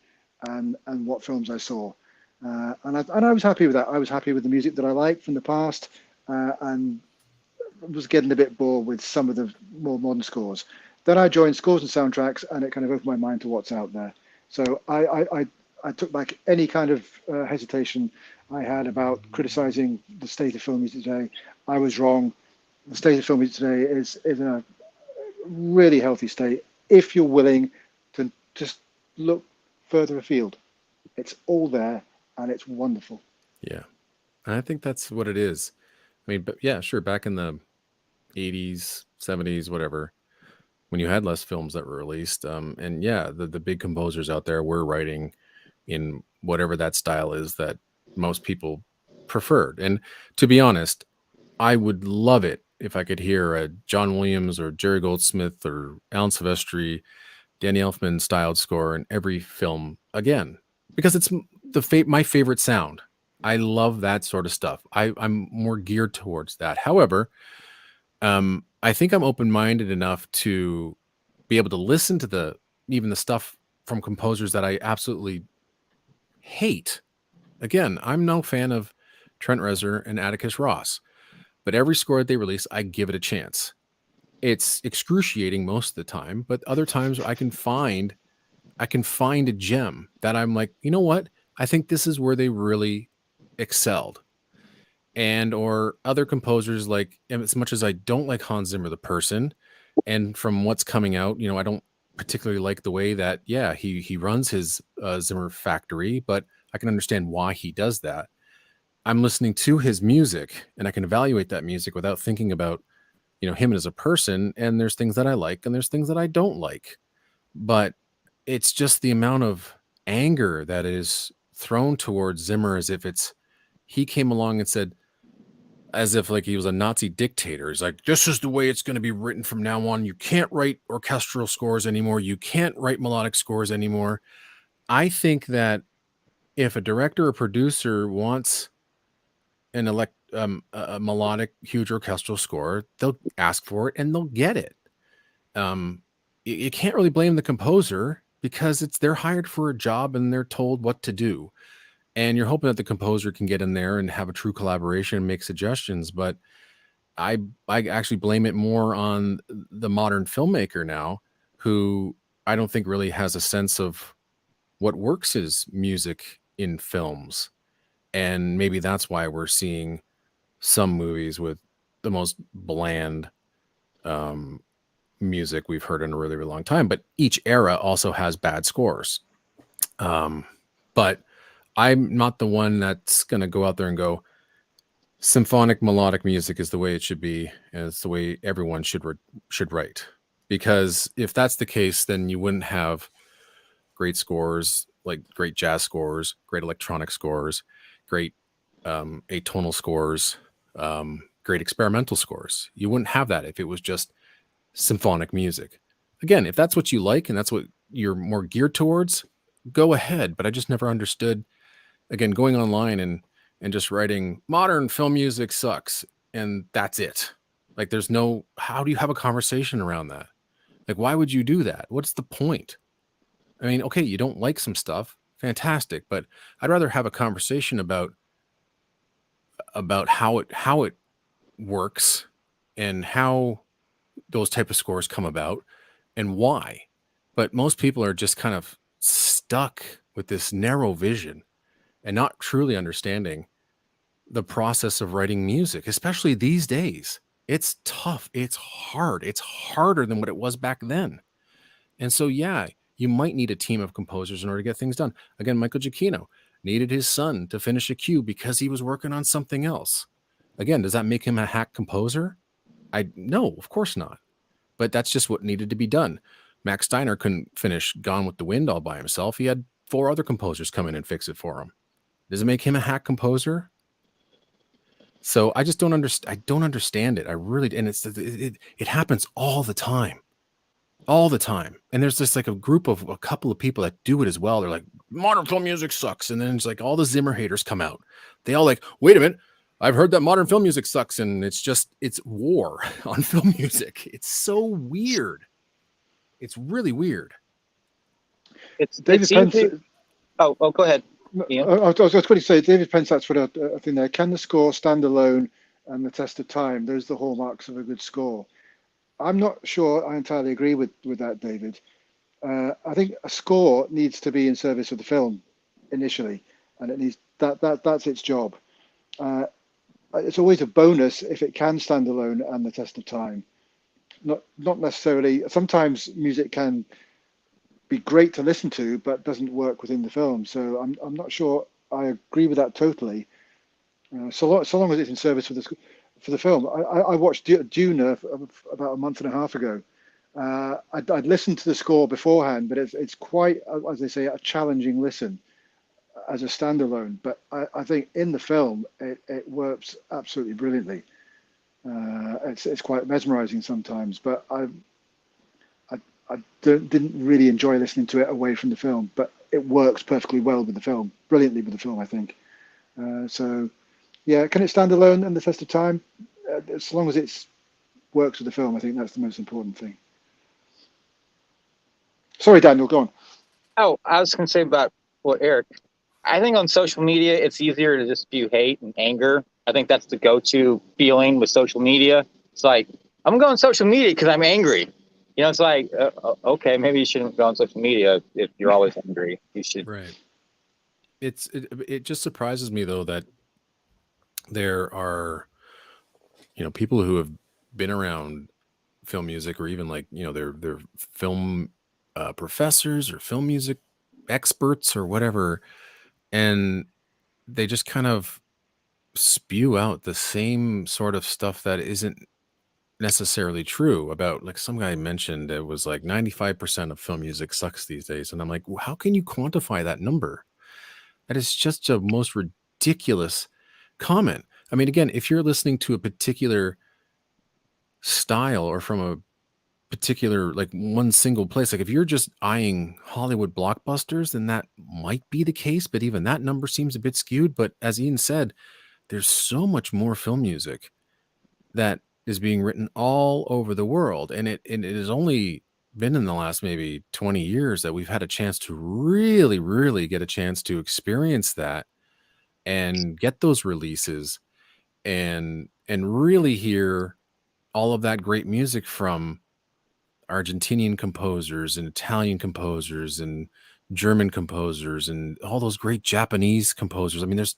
and what films I saw. And I was happy with that. I was happy with the music that I liked from the past, and was getting a bit bored with some of the more modern scores. Then I joined Scores and Soundtracks, and it kind of opened my mind to what's out there. So I took back any kind of hesitation I had about criticizing the state of film music today. I was wrong. The state of film music today is in a really healthy state if you're willing to just look further afield. It's all there, and it's wonderful. Yeah, I think that's what it is. I mean, but yeah, sure, back in the 80s, 70s, whatever, when you had less films that were released, and yeah, the big composers out there were writing in whatever that style is that most people preferred. And to be honest, I would love it if I could hear a John Williams or Jerry Goldsmith or Alan Silvestri, Danny Elfman styled score in every film again, because it's my favorite sound. I love that sort of stuff. I'm more geared towards that. However, I think I'm open-minded enough to be able to listen to even the stuff from composers that I absolutely hate. Again, I'm no fan of Trent Reznor and Atticus Ross, but every score that they release, I give it a chance. It's excruciating most of the time, but other times I can find a gem that I'm like, you know what? I think this is where they really excelled. And or other composers, like, as much as I don't like Hans Zimmer the person, and from what's coming out, I don't particularly like the way that he runs his Zimmer factory, but I can understand why he does that. I'm listening to his music and I can evaluate that music without thinking about him as a person, and there's things that I like and there's things that I don't like. But it's just the amount of anger that is thrown towards Zimmer, as if he came along and said, as if like he was a Nazi dictator. He's like, this is the way it's going to be written from now on. You can't write orchestral scores anymore. You can't write melodic scores anymore. I think that if a director or producer wants a melodic, huge orchestral score, they'll ask for it and they'll get it. You can't really blame the composer, because they're hired for a job and they're told what to do. And you're hoping that the composer can get in there and have a true collaboration and make suggestions. But I actually blame it more on the modern filmmaker now, who I don't think really has a sense of what works as music in films. And maybe that's why we're seeing some movies with the most bland music we've heard in a really, really long time. But each era also has bad scores. But I'm not the one that's going to go out there and go, symphonic melodic music is the way it should be, and it's the way everyone should write. Because if that's the case, then you wouldn't have great scores, like great jazz scores, great electronic scores, great atonal scores, great experimental scores. You wouldn't have that if it was just symphonic music. Again, if that's what you like and that's what you're more geared towards, go ahead. But I just never understood, again, going online and just writing modern film music sucks, and that's it. Like, how do you have a conversation around that? Like, why would you do that? What's the point? I mean, okay, you don't like some stuff, fantastic, but I'd rather have a conversation about how it works and how those type of scores come about and why. But most people are just kind of stuck with this narrow vision and not truly understanding the process of writing music, especially these days. It's tough. It's hard. It's harder than what it was back then. And so, you might need a team of composers in order to get things done. Again, Michael Giacchino needed his son to finish a cue because he was working on something else. Again, does that make him a hack composer? No, of course not. But that's just what needed to be done. Max Steiner couldn't finish Gone with the Wind all by himself. He had 4 other composers come in and fix it for him. Does it make him a hack composer? So I just don't understand. I don't understand it. I really, and it happens all the time. All the time. And there's just like a couple of people that do it as well. They're like, modern film music sucks. And then it's like all the Zimmer haters come out. They all like, wait a minute, I've heard that modern film music sucks. And it's war on film music. It's so weird. It's really weird. David Pence. Go ahead. I was going to say, David Pence, that's what I think there. Can the score stand alone and the test of time? Those are the hallmarks of a good score. I'm not sure I entirely agree with that, David. I think a score needs to be in service of the film initially, and it needs that's its job. It's always a bonus if it can stand alone and the test of time. Not necessarily. Sometimes music can be great to listen to, but doesn't work within the film. So I'm not sure I agree with that totally. So long as it's in service for the film. I watched Dune about a month and a half ago. I'd listened to the score beforehand, but it's quite, as they say, a challenging listen as a standalone. But I think in the film, it works absolutely brilliantly. It's quite mesmerizing sometimes, but I didn't really enjoy listening to it away from the film. But it works perfectly well with the film, brilliantly with the film, I think. So, yeah, can it stand alone in the test of time? As long as it works with the film, I think that's the most important thing. Sorry, Daniel, go on. Oh, I was going to say about what Eric I think on social media, it's easier to just spew hate and anger. I think that's the go-to feeling with social media. It's like, I'm going on social media because I'm angry. You know, it's like, okay, maybe you shouldn't go on social media if you're always angry. You should. Right. It just surprises me though that there are, people who have been around film music, or even like, they're film professors or film music experts or whatever, and they just kind of spew out the same sort of stuff that isn't necessarily true. About, like, some guy mentioned it was like 95% of film music sucks these days, and I'm like, how can you quantify that number? That is just a most ridiculous comment. I mean, again, if you're listening to a particular style or from a particular, like, one single place, like if you're just eyeing Hollywood blockbusters, then that might be the case, but even that number seems a bit skewed. But as Ian said, there's so much more film music that is being written all over the world, and it has only been in the last maybe 20 years that we've had a chance to really get a chance to experience that and get those releases and really hear all of that great music from Argentinian composers and Italian composers and German composers and all those great Japanese composers. I mean, there's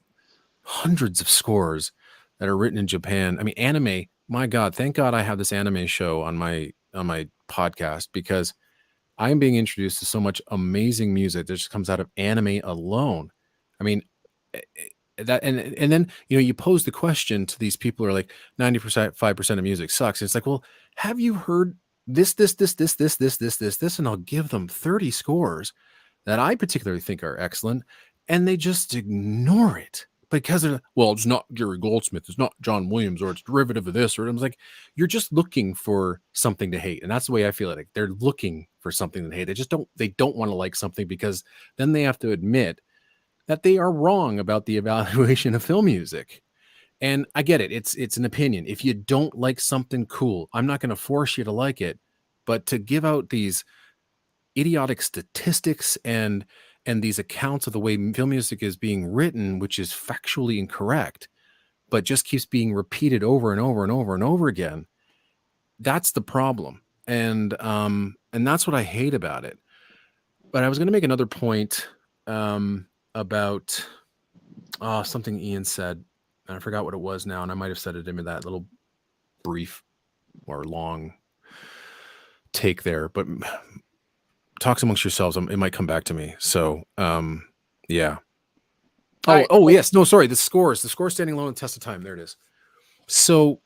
hundreds of scores that are written in Japan. I mean, anime, my God, thank God I have this anime show on my podcast, because I'm being introduced to so much amazing music that just comes out of anime alone. I mean, that, and then, you pose the question to these people who are like 90%, 5% of music sucks. It's like, well, have you heard this, and I'll give them 30 scores that I particularly think are excellent, and they just ignore it because they're, well, it's not Gary Goldsmith, it's not John Williams, or it's derivative of this, or I'm like, you're just looking for something to hate. And that's the way I feel it. Like, they're looking for something to hate. They don't want to like something, because then they have to admit that they are wrong about the evaluation of film music. And I get it. It's an opinion. If you don't like something, cool, I'm not going to force you to like it. But to give out these idiotic statistics and these accounts of the way film music is being written, which is factually incorrect, but just keeps being repeated over and over and over and over again, that's the problem. And that's what I hate about it. But I was going to make another point about something Ian said, and I forgot what it was now, and I might have said it in that little brief or long take there, but talks amongst yourselves. It might come back to me. So, yeah. Yes. No, sorry. The score standing alone in test of time. There it is. So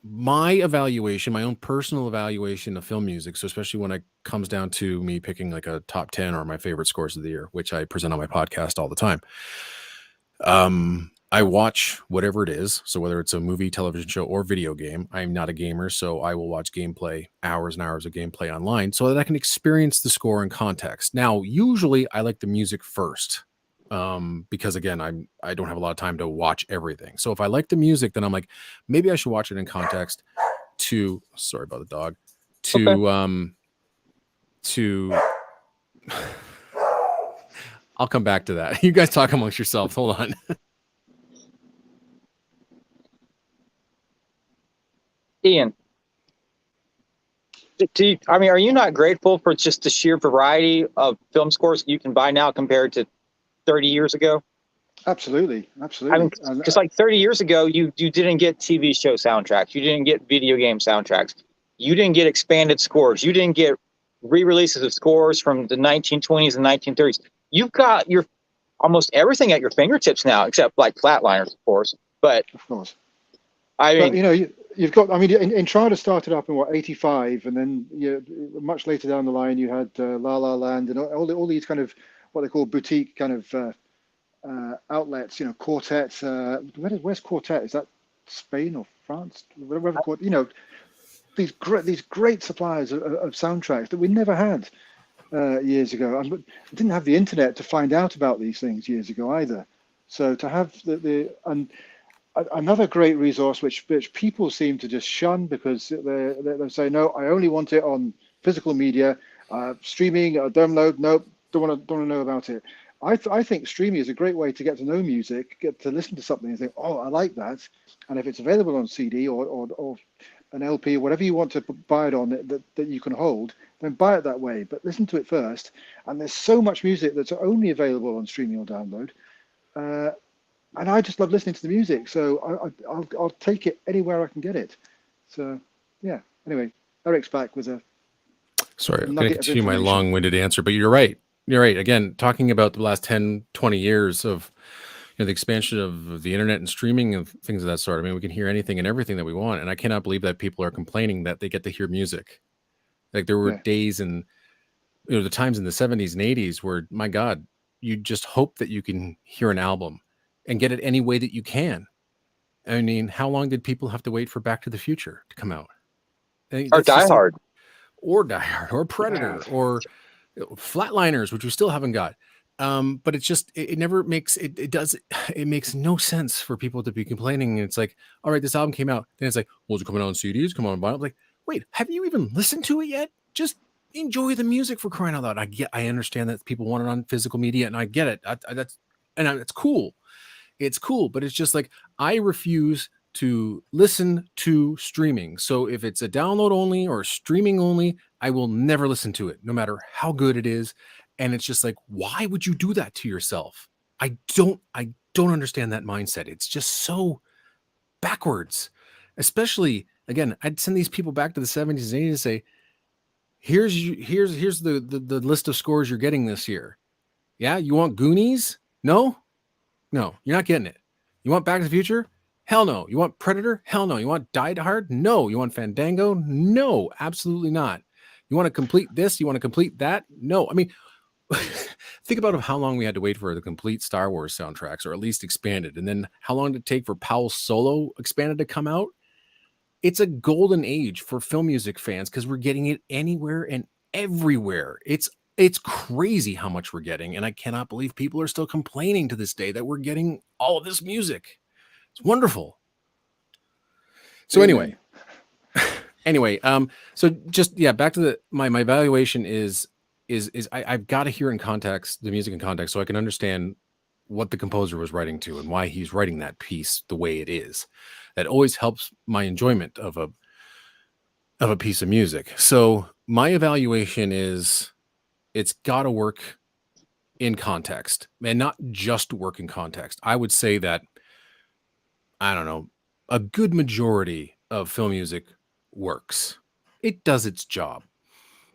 my evaluation, my own personal evaluation of film music, so especially when it comes down to me picking like a top 10 or my favorite scores of the year, which I present on my podcast all the time. I watch whatever it is. So whether it's a movie, television show, or video game, I'm not a gamer, so I will watch gameplay, hours and hours of gameplay online, so that I can experience the score in context. Now, usually I like the music first, because again, I don't have a lot of time to watch everything. So if I like the music, then I'm like, maybe I should watch it in context to, sorry about the dog, to I'll come back to that. You guys talk amongst yourselves. Hold on. Ian, are you not grateful for just the sheer variety of film scores you can buy now compared to 30 years ago? Absolutely. I mean, just like 30 years ago, you didn't get TV show soundtracks. You didn't get video game soundtracks. You didn't get expanded scores. You didn't get re-releases of scores from the 1920s and 1930s. You've got your almost everything at your fingertips now, except like Flatliners, of course. But of course, I mean, you've got. I mean, Entrada started up in 85, and then much later down the line, you had La La Land and all these kind of what they call boutique kind of outlets. Quartet. Where's Quartet? Is that Spain or France? Wherever. These great suppliers of soundtracks that we never had years ago. I didn't have the internet to find out about these things years ago either. So to have another great resource which people seem to just shun because they say, no, I only want it on physical media, streaming, download. Nope, don't want to know about it. I think streaming is a great way to get to know music, get to listen to something and think, oh, I like that. And if it's available on CD or an LP, whatever you want to buy it on that you can hold, then buy it that way. But listen to it first. And there's so much music that's only available on streaming or download. And I just love listening to the music. So I'll take it anywhere I can get it. So, yeah. Anyway, Eric's back with a Sorry, I'm going to nugget of continue my information. long-winded answer, but you're right. You're right. Again, talking about the last 10, 20 years of the expansion of the internet and streaming and things of that sort. I mean, we can hear anything and everything that we want. And I cannot believe that people are complaining that they get to hear music. Like there were Yeah. days and the times in the 70s and 80s where, my God, you just hope that you can hear an album and get it any way that you can. I mean, how long did people have to wait for Back to the Future to come out? Or Die Hard. Or Die Hard, or Predator, or Flatliners, which we still haven't got. But it's just, it never makes, it makes no sense for people to be complaining. It's like, all right, this album came out. Then it's like, well, is it coming out on CDs? Come on, buy it. I'm like, wait, have you even listened to it yet? Just enjoy the music, for crying out loud. I understand that people want it on physical media, and I get it. It's cool. It's cool, but it's just like, I refuse to listen to streaming. So if it's a download only or streaming only, I will never listen to it, no matter how good it is. And it's just like, why would you do that to yourself? I don't understand that mindset. It's just so backwards. Especially, again, I'd send these people back to the 70s and 80s and say, here's the list of scores you're getting this year. Yeah, you want Goonies? No, you're not getting it. You want Back to the Future? Hell no. You want Predator? Hell no. You want Die Hard? No. You want Fandango? No, absolutely not. You want to complete this? You want to complete that? No. I mean, think about how long we had to wait for the complete Star Wars soundtracks, or at least expanded. And then how long did it take for Powell's Solo expanded to come out? It's a golden age for film music fans because we're getting it anywhere and everywhere. It's crazy how much we're getting. And I cannot believe people are still complaining to this day that we're getting all of this music. It's wonderful. So anyway, so just, back to my evaluation is I've got to hear in context, the music in context, so I can understand what the composer was writing to and why he's writing that piece the way it is. That always helps my enjoyment of a piece of music. So my evaluation is, it's got to work in context, and not just work in context. I would say that, I don't know, a good majority of film music works. It does its job.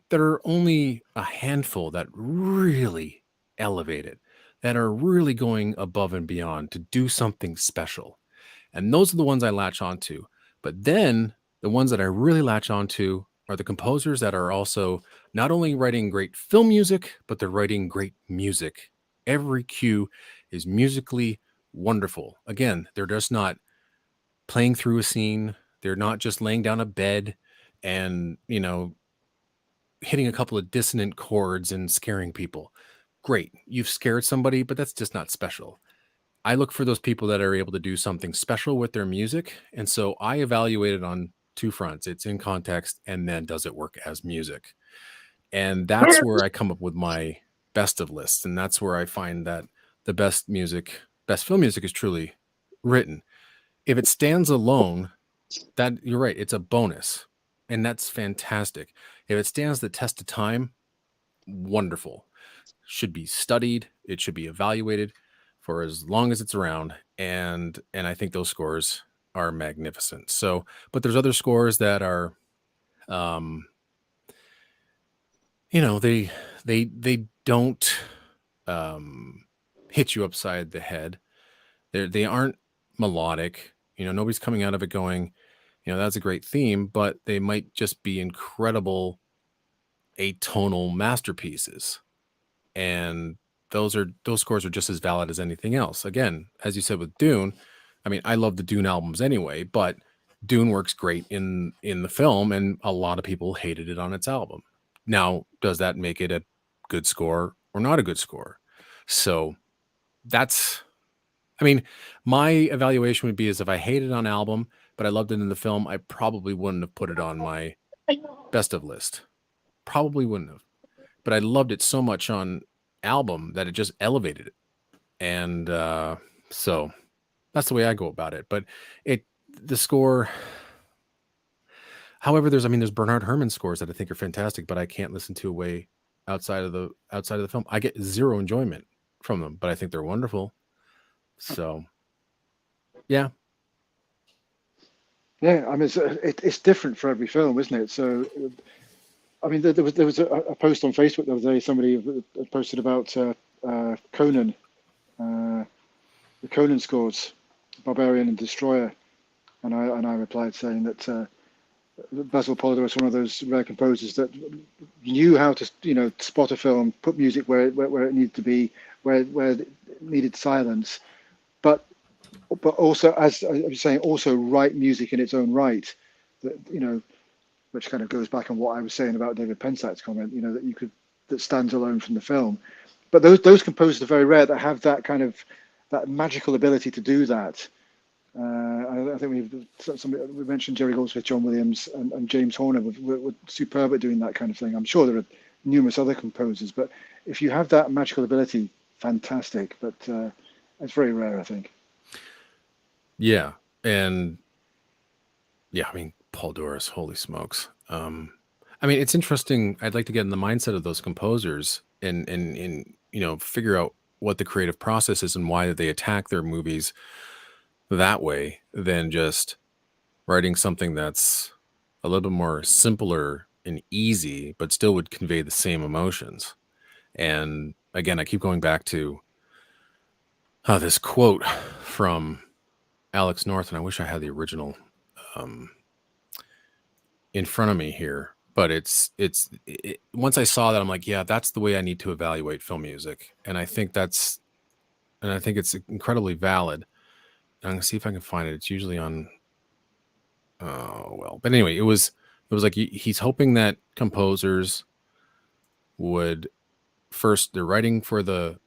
There are only a handful that really elevate it, that are really going above and beyond to do something special. And those are the ones I latch onto. But then the ones that I really latch onto are the composers that are also not only writing great film music, but they're writing great music. Every cue is musically wonderful. Again, they're just not playing through a scene. They're not just laying down a bed and, hitting a couple of dissonant chords and scaring people. Great. You've scared somebody, but that's just not special. I look for those people that are able to do something special with their music. And so I evaluate it on two fronts. It's in context, and then does it work as music? And that's where I come up with my best of lists. And that's where I find that the best film music is truly written. If it stands alone, that, you're right, it's a bonus. And that's fantastic. If it stands the test of time, wonderful. Should be studied. It should be evaluated for as long as it's around. And I think those scores are magnificent. So, but there's other scores that are, they don't hit you upside the head. They aren't melodic. Nobody's coming out of it going, that's a great theme, but they might just be incredible atonal masterpieces. And those scores are just as valid as anything else. Again, as you said with Dune, I mean, I love the Dune albums anyway, but Dune works great in the film, and a lot of people hated it on its album. Now, does that make it a good score or not a good score? So my evaluation would be is if I hated it on album, but I loved it in the film, I probably wouldn't have put it on my best of list. Probably wouldn't have. But I loved it so much on album that it just elevated it. And so that's the way I go about it. But the score, however, there's Bernard Herrmann scores that I think are fantastic, but I can't listen to away outside of the film. I get zero enjoyment from them, but I think they're wonderful. So yeah. Yeah, I mean, it's different for every film, isn't it? So, I mean, there was a post on Facebook the other day. Somebody posted about Conan, the Conan scores, Barbarian and Destroyer, and I replied saying that Basil Polidor was one of those rare composers that knew how to spot a film, put music where it needed to be, where it needed silence, but also, as I was saying, also write music in its own right, that which kind of goes back on what I was saying about David Pensak's comment, that stands alone from the film. But those composers are very rare that have that kind of that magical ability to do that. I think we mentioned Jerry Goldsmith, John Williams, and James Horner were superb at doing that kind of thing. I'm sure there are numerous other composers, but if you have that magical ability, fantastic. But it's very rare, I think. Yeah, and yeah, I mean, Paul Doris, holy smokes. I mean, it's interesting. I'd like to get in the mindset of those composers and figure out what the creative process is and why they attack their movies that way than just writing something that's a little bit more simpler and easy, but still would convey the same emotions. And again, I keep going back to this quote from Alex North, and I wish I had the original in front of me here. But once I saw that, I'm like, yeah, that's the way I need to evaluate film music, and I think it's incredibly valid. I'm gonna see if I can find it. It's usually on. Oh well, but anyway, it was like he's hoping that composers would first they're writing for the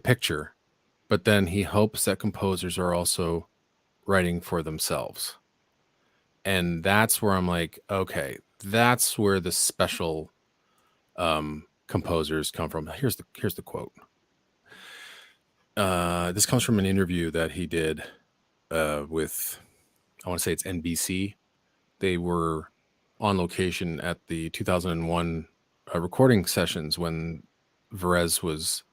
picture, but then he hopes that composers are also writing for themselves. And that's where I'm like, okay, that's where the special composers come from. Here's the quote. This comes from an interview that he did with, I want to say it's NBC. They were on location at the 2001 recording sessions when Varese was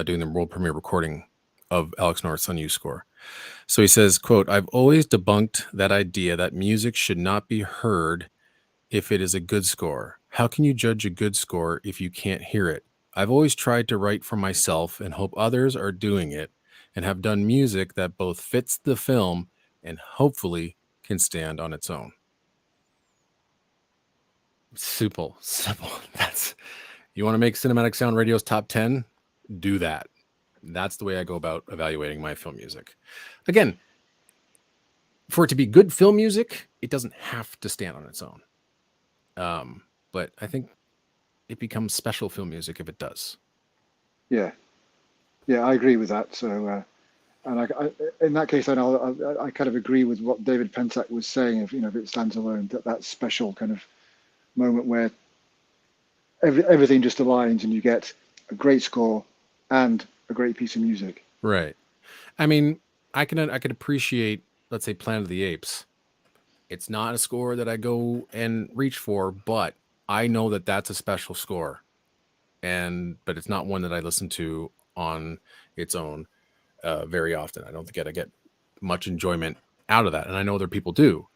doing the world premiere recording of Alex North's Unused score. So he says, quote, "I've always debunked that idea that music should not be heard if it is a good score. How can you judge a good score if you can't hear it? I've always tried to write for myself and hope others are doing it and have done music that both fits the film and hopefully can stand on its own." Simple. You want to make Cinematic Sound Radio's top 10? Do that. That's the way I go about evaluating my film music. Again, for it to be good film music, it doesn't have to stand on its own. But I think it becomes special film music if it does. Yeah, I agree with that. So, and I in that case, then I kind of agree with what David Pensak was saying. If it stands alone, that special kind of moment where everything just aligns and you get a great score and a great piece of music. Right. I mean, I could appreciate, let's say, Planet of the Apes. It's not a score that I go and reach for, but I know that that's a special score, but it's not one that I listen to on its own very often. I don't think I get much enjoyment out of that, and I know other people do,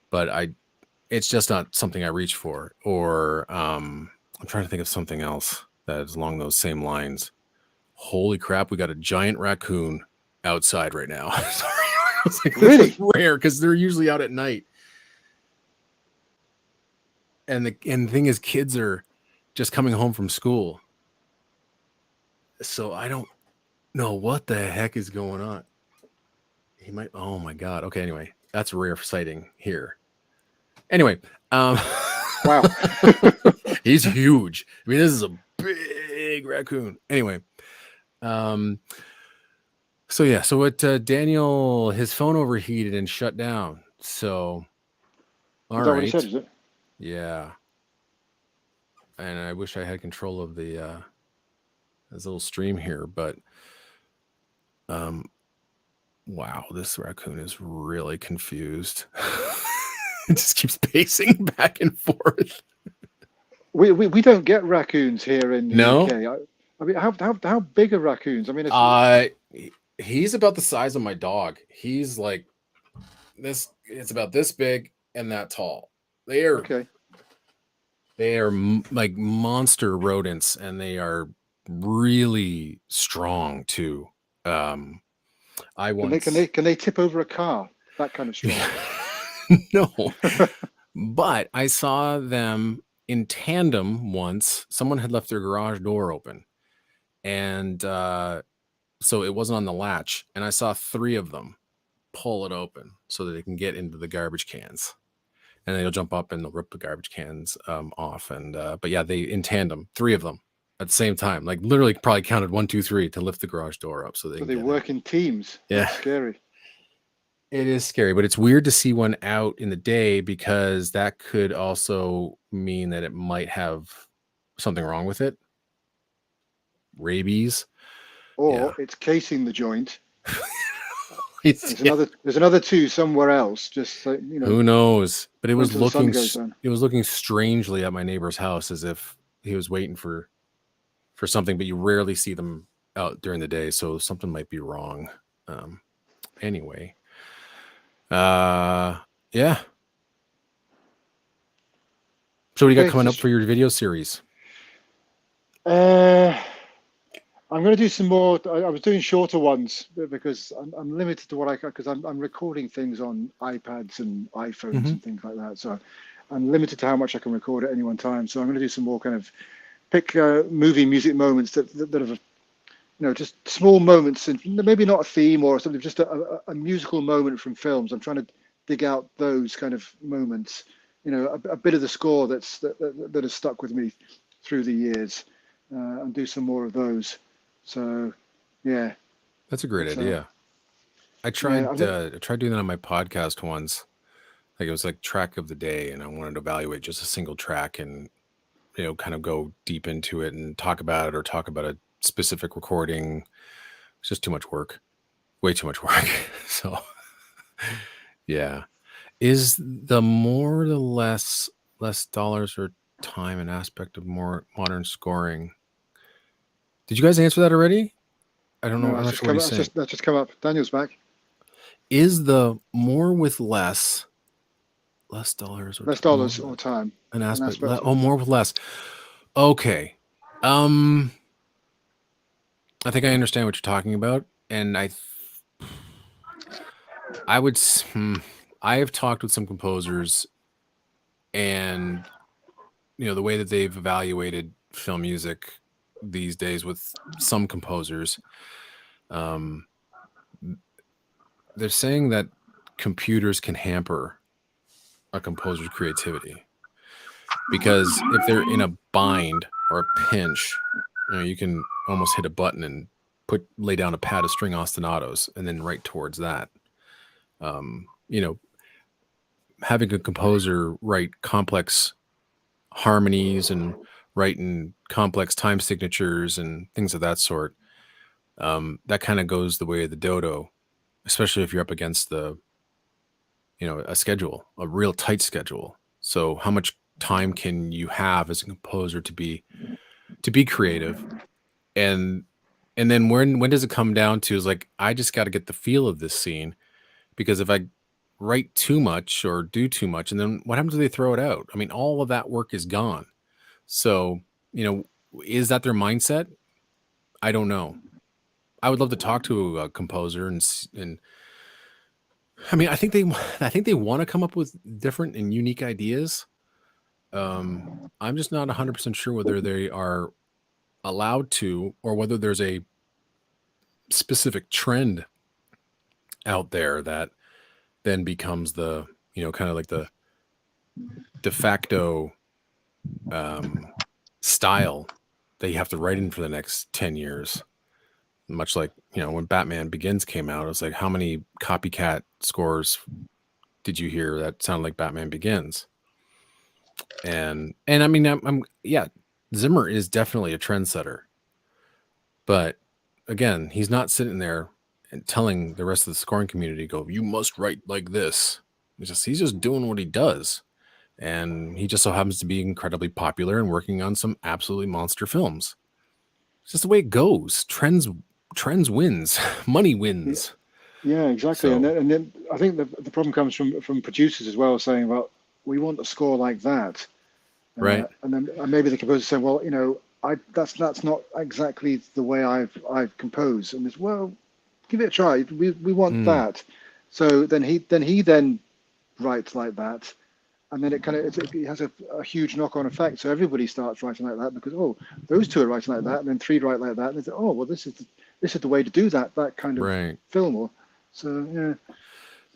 but it's just not something I reach for. Or I'm trying to think of something else that is along those same lines. Holy crap, we got a giant raccoon outside right now. Sorry. I was like, this is rare because they're usually out at night. And the thing is, kids are just coming home from school. So I don't know what the heck is going on. He might, oh my God. Okay, anyway, that's a rare sighting here. Anyway, wow. He's huge. I mean, this is a big raccoon. Anyway, so yeah, so what Daniel, his phone overheated and shut down. So all right. What he said, is it? Yeah. And I wish I had control of the as a little stream here, but wow, this raccoon is really confused. It just keeps pacing back and forth. We don't get raccoons here in the No? UK. I mean, how big are raccoons? I mean, He's about the size of my dog. He's like this. It's about this big and that tall. They are okay. like monster rodents, and they are really strong too. Can they tip over a car? That kind of strong. No, but I saw them in tandem once. Someone had left their garage door open, and so it wasn't on the latch, and I saw 3 of them pull it open so that they can get into the garbage cans, and they'll jump up and they'll rip the garbage cans off. And but yeah, they in tandem, 3 of them at the same time, like literally probably counted 1, 2, 3 to lift the garage door up so they work in teams. Yeah. That's scary. It is scary, but it's weird to see one out in the day, because that could also mean that it might have something wrong with it. Rabies. Or it's casing the joint. There's another 2 somewhere else. Just who knows? But it was looking strangely at my neighbor's house, as if he was waiting for something. But you rarely see them out during the day, so something might be wrong. Anyway. Yeah. So what do you got coming up for your video series? I'm going to do some more. I was doing shorter ones because I'm limited to what I can, because I'm recording things on iPads and iPhones and things like that. So I'm limited to how much I can record at any one time. So I'm going to do some more kind of pick movie music moments that have, just small moments, and maybe not a theme or something, just a musical moment from films. I'm trying to dig out those kind of moments, a bit of the score that has stuck with me through the years, and do some more of those. So, yeah, that's a great idea. I tried doing that on my podcast once. Like, it was like track of the day, and I wanted to evaluate just a single track and kind of go deep into it and talk about it, or talk about a specific recording. It's just too much work, way too much work. So yeah, is the more the less dollars or time and aspect of more modern scoring? Did you guys answer that already? I don't know. I'm not sure what he's saying. That's just come up. Daniel's back. Is the more with less dollars or time an aspect? More with less. Okay. I think I understand what you're talking about, and I have talked with some composers, and the way that they've evaluated film music these days with some composers, they're saying that computers can hamper a composer's creativity, because if they're in a bind or a pinch, you can almost hit a button and lay down a pad of string ostinatos and then write towards that. Having a composer write complex harmonies and writing complex time signatures and things of that sort, that kind of goes the way of the dodo, especially if you're up against a schedule, a real tight schedule. So how much time can you have as a composer to be creative? And then when does it come down to, is like, I just got to get the feel of this scene, because if I write too much or do too much, and then what happens if they throw it out? I mean, all of that work is gone. So, is that their mindset? I don't know. I would love to talk to a composer and I mean, I think they want to come up with different and unique ideas. I'm just not 100% sure whether they are allowed to, or whether there's a specific trend out there that then becomes the kind of like the de facto style that you have to write in for the next 10 years. Much like when Batman Begins came out, it was like, how many copycat scores did you hear that sounded like Batman Begins? And I mean, I'm Zimmer is definitely a trendsetter. But again, he's not sitting there and telling the rest of the scoring community, "Go, you must write like this." He's just doing what he does, and he just so happens to be incredibly popular and working on some absolutely monster films. It's just the way it goes. Trends wins, money wins. Yeah, exactly. So And then I think the problem comes from producers as well, saying, well, we want a score like that. right, And then maybe the composer saying, well, that's not exactly the way I've composed. And it's, well, give it a try. We want that. So then he writes like that, and then it has a huge knock-on effect. So everybody starts writing like that because, oh, those two are writing like that, and then three write like that, and they say, oh, well, this is the way to do that kind of right, film. Or so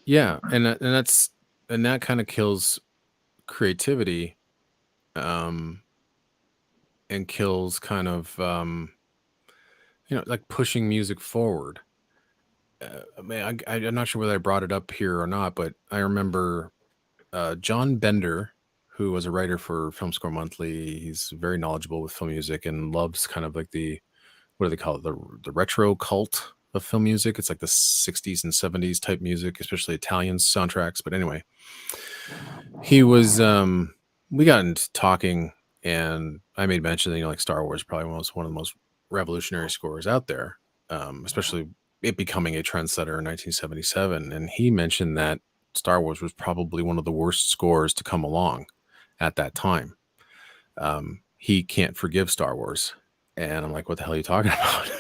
yeah, and that kind of kills creativity, and kills kind of like pushing music forward. I mean, I'm not sure whether I brought it up here or not, but I remember John Bender, who was a writer for Film Score Monthly. He's very knowledgeable with film music and loves kind of like what do they call it? The retro cult of film music. It's like the 60s and 70s type music, especially Italian soundtracks. But anyway, he was, we got into talking, and I made mention that, like Star Wars probably was one of the most revolutionary scores out there, especially it becoming a trendsetter in 1977. And he mentioned that Star Wars was probably one of the worst scores to come along at that time. He can't forgive Star Wars. And I'm like, what the hell are you talking about?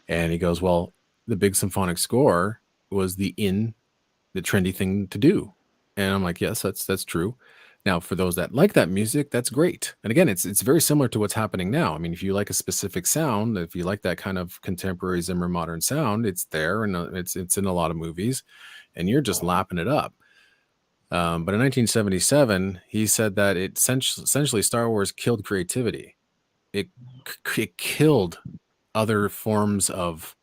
And he goes, well, the big symphonic score was the trendy thing to do. And I'm like, yes, that's true. Now, for those that like that music, that's great. And again, it's very similar to what's happening now. I mean, if you like a specific sound, if you like that kind of contemporary Zimmer modern sound, it's there, and it's in a lot of movies, and you're just lapping it up. But in 1977, he said that it essentially Star Wars killed creativity. It killed other forms of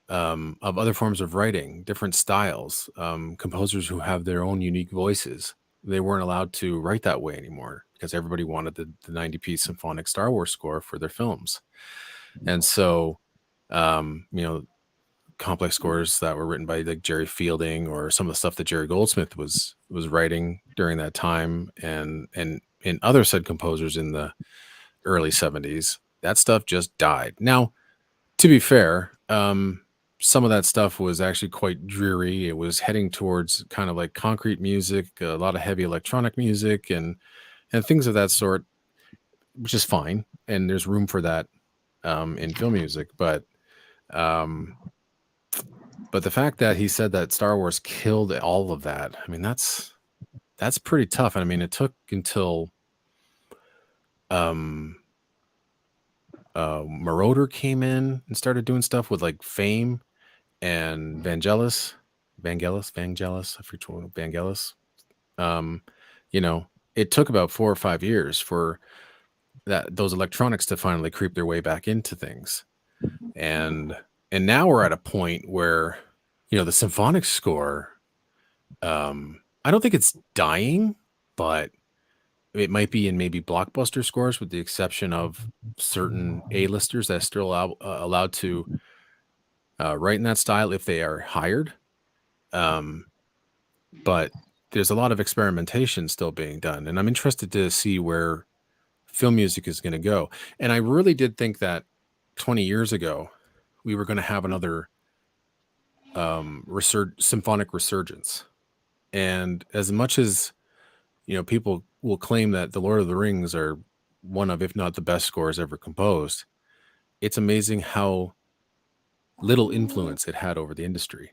writing, different styles, composers who have their own unique voices. They weren't allowed to write that way anymore because everybody wanted the 90-piece symphonic Star Wars score for their films. And so, complex scores that were written by like Jerry Fielding, or some of the stuff that Jerry Goldsmith was writing during that time, and other said composers in the early 70s, that stuff just died. Now, to be fair, some of that stuff was actually quite dreary. It was heading towards kind of like concrete music, a lot of heavy electronic music, and things of that sort, which is fine. And there's room for that in film music. But the fact that he said that Star Wars killed all of that, I mean, that's pretty tough. I mean, it took until Marauder came in and started doing stuff with like Fame and Vangelis, I forget what Vangelis. It took about 4 or 5 years for those electronics to finally creep their way back into things. And now we're at a point where, the symphonic score, I don't think it's dying, but it might be in maybe blockbuster scores, with the exception of certain A-listers that are still allowed to write in that style if they are hired. But there's a lot of experimentation still being done, and I'm interested to see where film music is going to go. And I really did think that 20 years ago we were going to have another symphonic resurgence. And as much as people will claim that the Lord of the Rings are one of, if not the best scores ever composed, it's amazing how little influence it had over the industry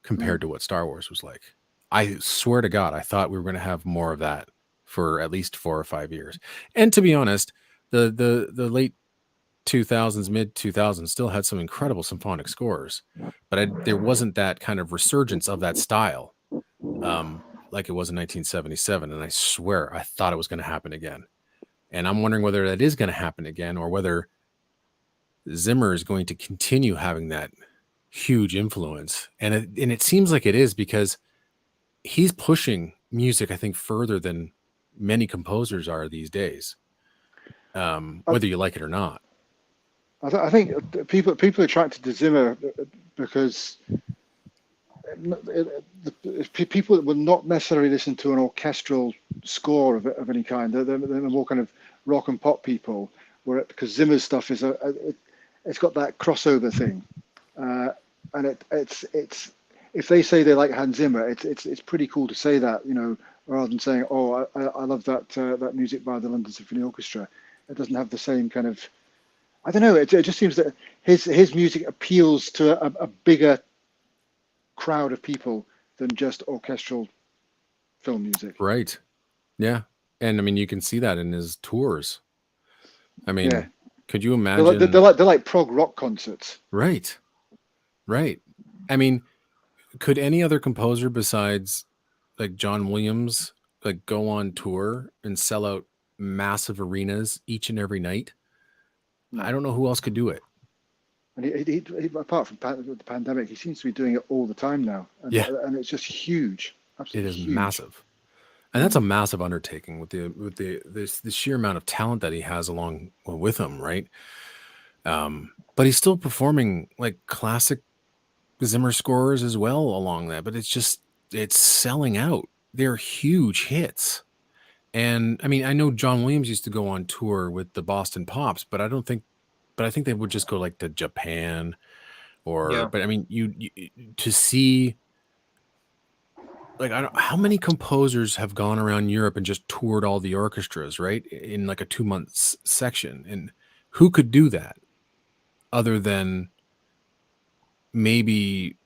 compared to what Star Wars was like. I swear to God, I thought we were going to have more of that for at least 4 or 5 years. And to be honest, the late 2000s, mid 2000s still had some incredible symphonic scores, but there wasn't that kind of resurgence of that style like it was in 1977. And I swear I thought it was going to happen again. And I'm wondering whether that is going to happen again, or whether Zimmer is going to continue having that huge influence. And it seems like it is, because he's pushing music, I think, further than many composers are these days, whether you like it or not. I think people are attracted to Zimmer because people that will not necessarily listen to an orchestral score of any kind. They're more kind of rock and pop people, because Zimmer's stuff it's got that crossover thing, and it's if they say they like Hans Zimmer, it's pretty cool to say that, rather than saying, oh, I love that music by the London Symphony Orchestra. It doesn't have the same kind of, I don't know. It just seems that his music appeals to a bigger crowd of people than just orchestral film music. Right. Yeah. And I mean, you can see that in his tours. I mean, Yeah. could you imagine? They're like prog rock concerts. Right. Right. I mean, could any other composer besides like John Williams like go on tour and sell out massive arenas each and every night? No. I don't know who else could do it. And he apart from the pandemic, he seems to be doing it all the time now. And, Yeah. and it's just huge. Absolutely It is huge. massive. And that's a massive undertaking with the sheer amount of talent that he has along with him, right? But he's still performing like classic Zimmer scores as well along that. But it's selling out. They're huge hits. And I mean, I know John Williams used to go on tour with the Boston Pops, but I think they would just go like to Japan but I mean, you to see. Like, how many composers have gone around Europe and just toured all the orchestras, right? In like a 2-month section. And who could do that other than maybe,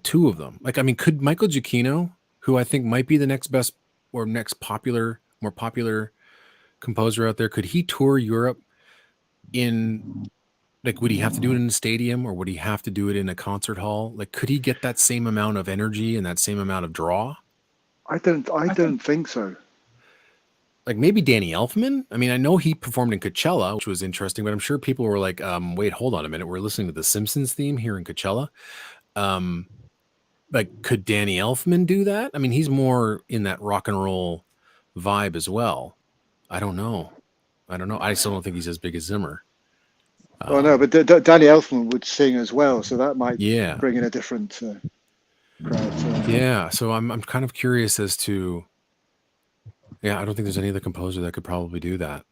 two of them? Like, I mean, could Michael Giacchino, who I think might be the next best or more popular composer out there, could he tour Europe would he have to do it in a stadium or would he have to do it in a concert hall? Like, could he get that same amount of energy and that same amount of draw? I don't think so. Like maybe Danny Elfman. I mean, I know he performed in Coachella, which was interesting, but I'm sure people were like, wait, hold on a minute. We're listening to the Simpsons theme here in Coachella. Like, could Danny Elfman do that? I mean, he's more in that rock and roll vibe as well. I don't know. I still don't think he's as big as Zimmer. Well, no, but Danny Elfman would sing as well, so that might bring in a different crowd. So. Yeah, so I'm kind of curious as to. Yeah, I don't think there's any other composer that could probably do that.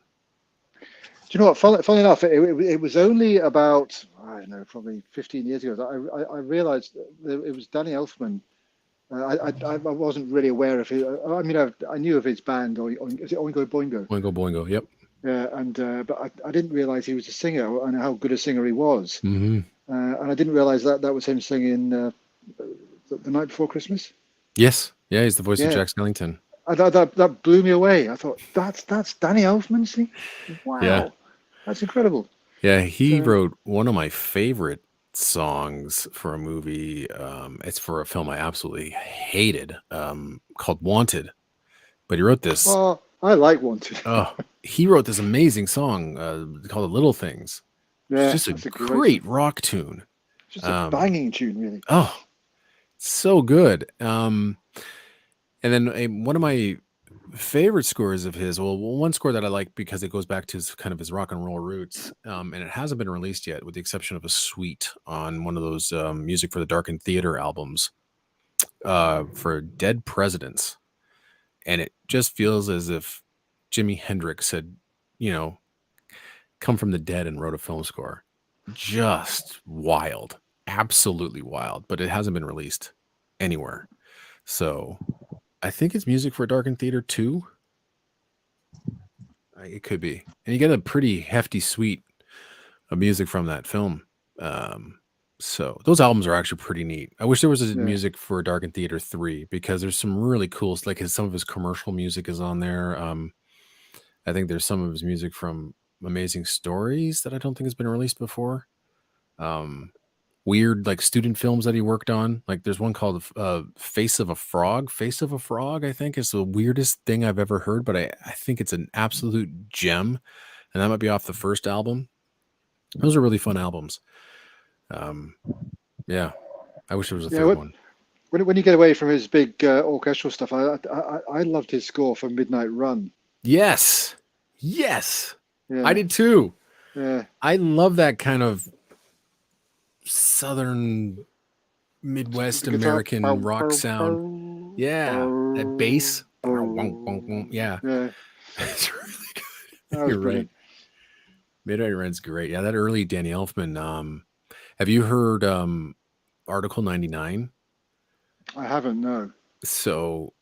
Do you know what? Funny enough, it was only about, I don't know, probably 15 years ago that I realized that it was Danny Elfman. I wasn't really aware of it. I mean, I knew of his band, or is it Oingo Boingo? Oingo Boingo, yep. Yeah, but I didn't realize he was a singer and how good a singer he was. Mm-hmm. And I didn't realize that was him singing The Night Before Christmas. Yes, yeah, he's the voice of Jack Skellington. That blew me away. I thought that's Danny Elfman singing. Wow, that's incredible. Yeah, he wrote one of my favorite songs for a movie. It's for a film I absolutely hated, called Wanted. But he wrote this. Oh, I like Wanted. He wrote this amazing song called "Little Things." Yeah, it's just a great rock tune. Just a banging tune, really. Oh, so good. And then one of my favorite scores of his, well, one score that I like because it goes back to his rock and roll roots, and it hasn't been released yet, with the exception of a suite on one of those Music for the Darkened Theater albums for Dead Presidents. And it just feels as if Jimi Hendrix had, come from the dead and wrote a film score. Just wild. Absolutely wild. But it hasn't been released anywhere. So I think it's Music for a Darkened Theater 2. It could be. And you get a pretty hefty suite of music from that film. So those albums are actually pretty neat. I wish there was a Music for a Darkened Theater 3, because there's some really cool, like some of his commercial music is on there. I think there's some of his music from Amazing Stories that I don't think has been released before. Weird like student films that he worked on. Like there's one called Face of a Frog. Face of a Frog, I think, is the weirdest thing I've ever heard, but I think it's an absolute gem. And that might be off the first album. Those are really fun albums. Yeah, I wish there was a third one. When you get away from his big orchestral stuff, I loved his score for Midnight Run. Yes. Yeah. I did too. Yeah. I love that kind of Southern Midwest The guitar. American rock sound. Yeah, that bass. Yeah, Yeah, it's really good. that was You're right. brilliant. Midnight Rent's great. Yeah, that early Danny Elfman. Have you heard Article 99? I haven't, no. So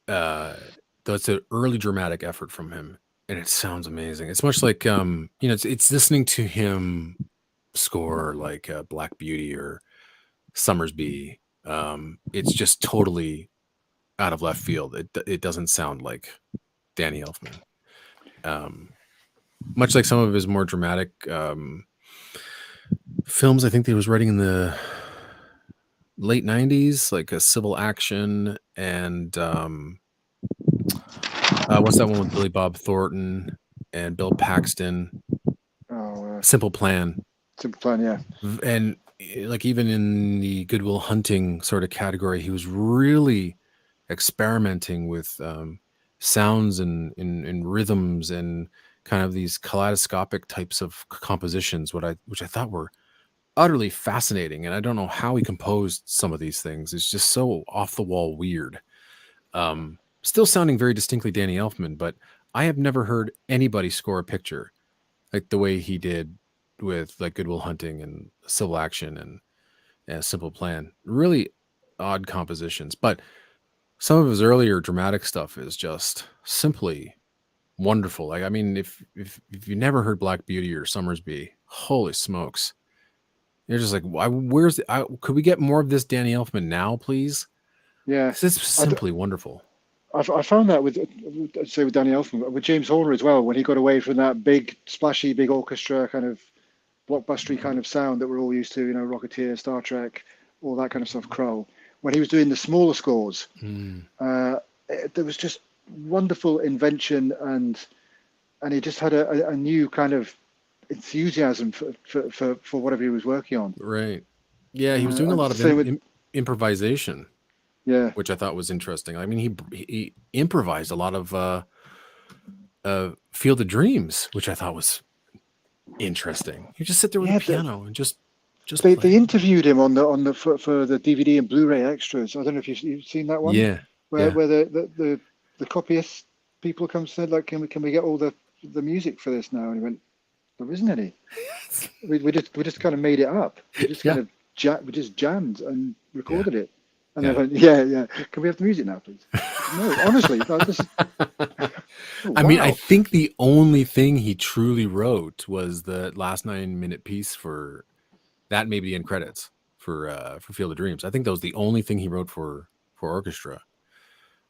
that's an early dramatic effort from him, and it sounds amazing. It's much like it's listening to him score like Black Beauty or Summersby. It's just totally out of left field. It doesn't sound like Danny Elfman. Much like some of his more dramatic films, I think that he was writing in the late 90s, like a Civil Action and what's that one with Billy Bob Thornton and Bill Paxton? Simple Plan. Simple Plan, yeah. And like even in the Good Will Hunting sort of category, he was really experimenting with sounds and rhythms and kind of these kaleidoscopic types of compositions, which I thought were utterly fascinating. And I don't know how he composed some of these things. It's just so off the wall weird. Still sounding very distinctly Danny Elfman, but I have never heard anybody score a picture like the way he did with like Good Will Hunting and Civil Action and Simple Plan. Really odd compositions, but some of his earlier dramatic stuff is just simply wonderful. Like, I mean, if you never heard Black Beauty or Summersby, holy smokes. You're just like, could we get more of this Danny Elfman now, please? Yeah. It's simply wonderful. I found that with Danny Elfman, with James Horner as well, when he got away from that big, splashy, big orchestra kind of blockbustery kind of sound that we're all used to, you know, Rocketeer, Star Trek, all that kind of stuff, Crow. When he was doing the smaller scores, there was just wonderful invention and he just had a new kind of enthusiasm for whatever he was working on. Right. Yeah, he was doing a lot of improvisation. Yeah, which I thought was interesting. I mean, he improvised a lot of Field of Dreams, which I thought was interesting. You just sit there with a piano and just they interviewed him on the for the DVD and Blu-ray extras. I don't know if you've seen that one. Yeah, where the copyist people come and said, like, can we get all the music for this now? And he went, there isn't any. we just kind of made it up. We just we just jammed and recorded it. And they went, yeah. Can we have the music now, please? No, honestly. I mean, I think the only thing he truly wrote was the last 9-minute piece for that, maybe the end credits for Field of Dreams. I think that was the only thing he wrote for orchestra.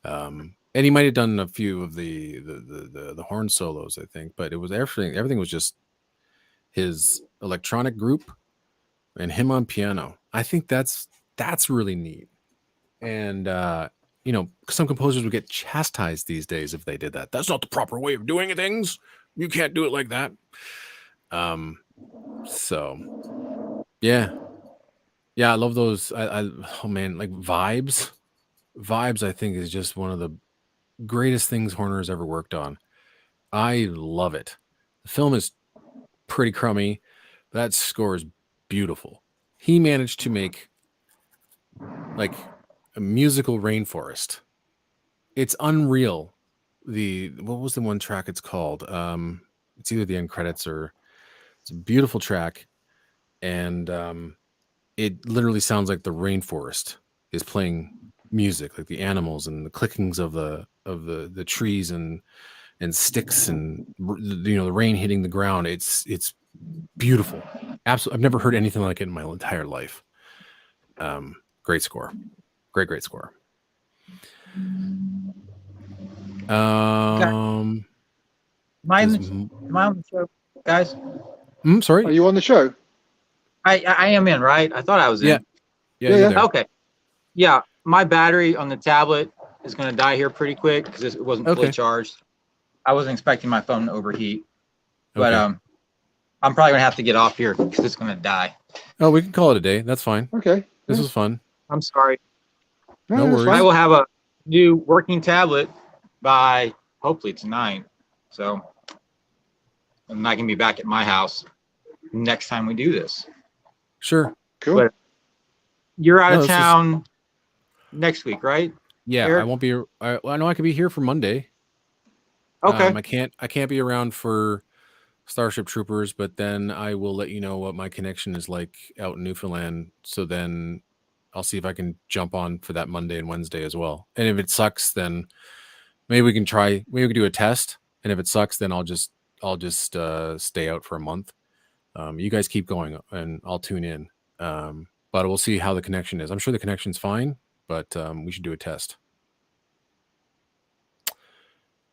And he might have done a few of the horn solos, I think, but it was everything was just his electronic group and him on piano. I think that's really neat. And, some composers would get chastised these days if they did that. That's not the proper way of doing things. You can't do it like that. So, yeah. Yeah, I love those. Oh, man, like Vibes. Vibes, I think, is just one of the greatest things Horner has ever worked on. I love it. The film is pretty crummy. That score is beautiful. He managed to make, like, a musical rainforest. It's unreal. What was the one track it's called? It's either the end credits or it's a beautiful track, and it literally sounds like the rainforest is playing music, like the animals and the clickings of the trees and sticks and the rain hitting the ground. It's beautiful. Absolutely, I've never heard anything like it in my entire life. Great score. Great score. Am I on the show, guys? Sorry. Are you on the show? I am in, right? I thought I was in. Yeah. Okay. Yeah, my battery on the tablet is going to die here pretty quick because it wasn't fully charged. I wasn't expecting my phone to overheat, but I'm probably going to have to get off here because it's going to die. Oh, we can call it a day. That's fine. Okay. This was fun. I'm sorry. No worries. I will have a new working tablet by hopefully tonight. So and I can be back at my house next time we do this. Sure. Cool. But you're out No, of this is- town next week, right? Yeah, Eric? I won't be. I know I could be here for Monday. Okay. I can't be around for Starship Troopers, but then I will let you know what my connection is like out in Newfoundland. So then I'll see if I can jump on for that Monday and Wednesday as well. And if it sucks, then maybe we can try. Maybe we can do a test. And if it sucks, then I'll just stay out for a month. You guys keep going, and I'll tune in. But we'll see how the connection is. I'm sure the connection's fine, but we should do a test.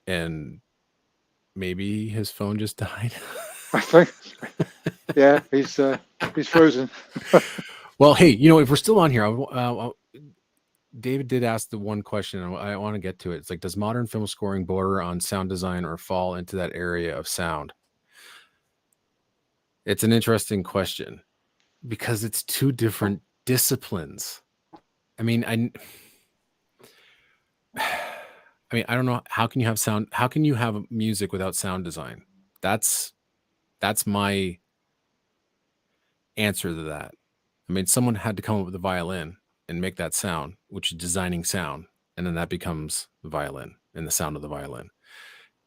And maybe his phone just died. I think. Yeah, he's frozen. Well, hey, if we're still on here, David did ask the one question, and I want to get to it. It's like, does modern film scoring border on sound design or fall into that area of sound? It's an interesting question because it's two different disciplines. I mean, I don't know. How can you have sound? How can you have music without sound design? That's my answer to that. I mean, someone had to come up with a violin and make that sound, which is designing sound. And then that becomes the violin and the sound of the violin.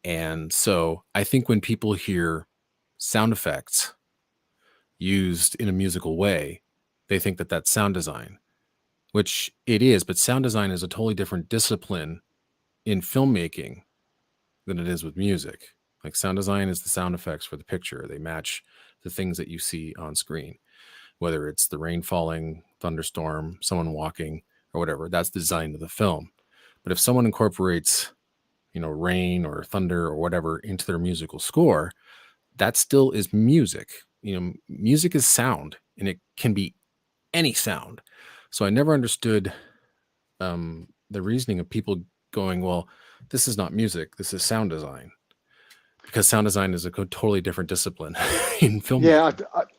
And so I think when people hear sound effects used in a musical way, they think that that's sound design, which it is. But sound design is a totally different discipline in filmmaking than it is with music. Like, sound design is the sound effects for the picture. They match the things that you see on screen, whether it's the rain falling, thunderstorm, someone walking, or whatever. That's the design of the film. But if someone incorporates, rain or thunder or whatever into their musical score, that still is music. Music is sound, and it can be any sound. So I never understood the reasoning of people going, well, this is not music, this is sound design. Because sound design is a totally different discipline in film. Yeah,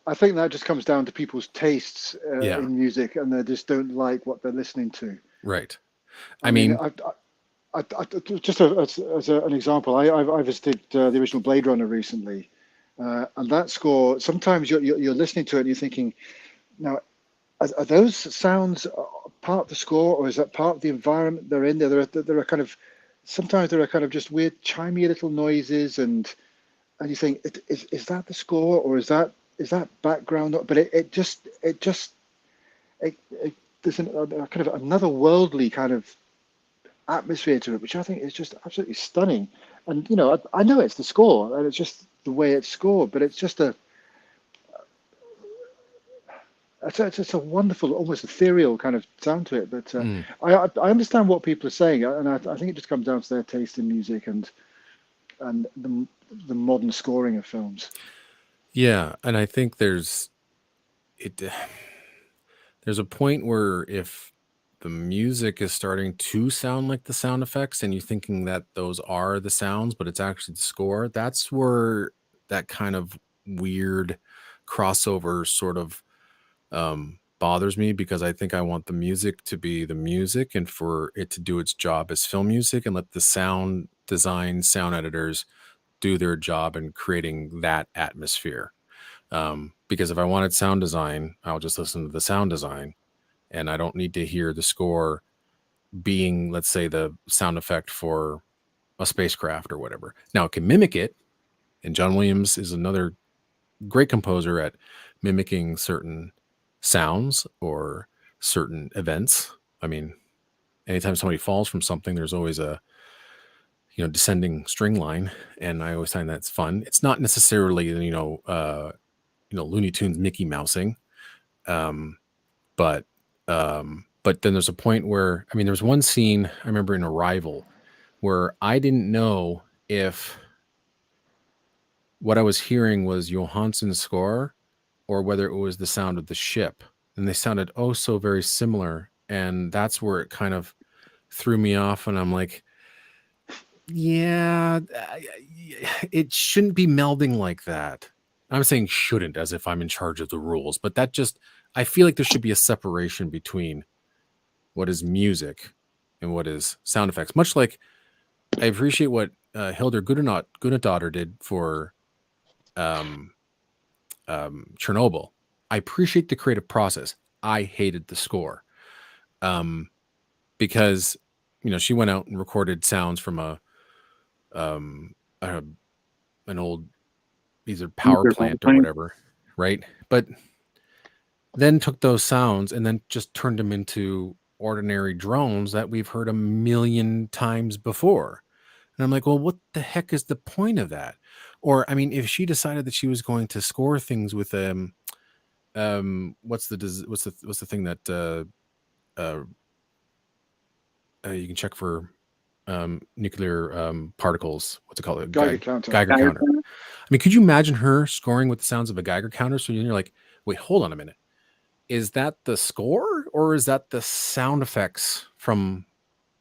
I think that just comes down to people's tastes Yeah. in music, and they just don't like what they're listening to. Right. I mean, just as an example, I visited the original Blade Runner recently, and that score. Sometimes you're listening to it and you're thinking, now, are those sounds part of the score, or is that part of the environment they're in? There are kind of sometimes there are kind of just weird chimey little noises, and you think, is that the score, or is that background? But it just there's a kind of another worldly kind of atmosphere to it, which I think is just absolutely stunning. And I know it's the score, and it's just the way it's scored, but it's just it's a wonderful, almost ethereal kind of sound to it. But I understand what people are saying, and I think it just comes down to their taste in music and the modern scoring of films. Yeah, and I think there's a point where if the music is starting to sound like the sound effects, and you're thinking that those are the sounds, but it's actually the score, that's where that kind of weird crossover sort of bothers me, because I think I want the music to be the music and for it to do its job as film music, and let the sound design, sound editors do their job in creating that atmosphere. Because if I wanted sound design, I'll just listen to the sound design, and I don't need to hear the score being, let's say, the sound effect for a spacecraft or whatever. Now, it can mimic it, and John Williams is another great composer at mimicking certain sounds or certain events. I mean, anytime somebody falls from something, there's always a descending string line, and I always find that's fun. It's not necessarily Looney Tunes Mickey Mousing, but then there's a point where, I mean, there's one scene I remember in Arrival where I didn't know if what I was hearing was Johansson's score or whether it was the sound of the ship, and they sounded oh so very similar, and that's where it kind of threw me off, and I'm like, yeah, it shouldn't be melding like that. I'm saying shouldn't as if I'm in charge of the rules, but that just, I feel like there should be a separation between what is music and what is sound effects. Much like I appreciate what Hildur Guðnadóttir did for Chernobyl. I appreciate the creative process. I hated the score, because she went out and recorded sounds from an old either power plant or whatever, right? But then took those sounds and then just turned them into ordinary drones that we've heard a million times before. And I'm like, well, what the heck is the point of that? Or, I mean, if she decided that she was going to score things with what's the thing that you can check for nuclear particles? What's it called? Geiger counter. Geiger counter. I mean, could you imagine her scoring with the sounds of a Geiger counter? So you're like, wait, hold on a minute. Is that the score or is that the sound effects from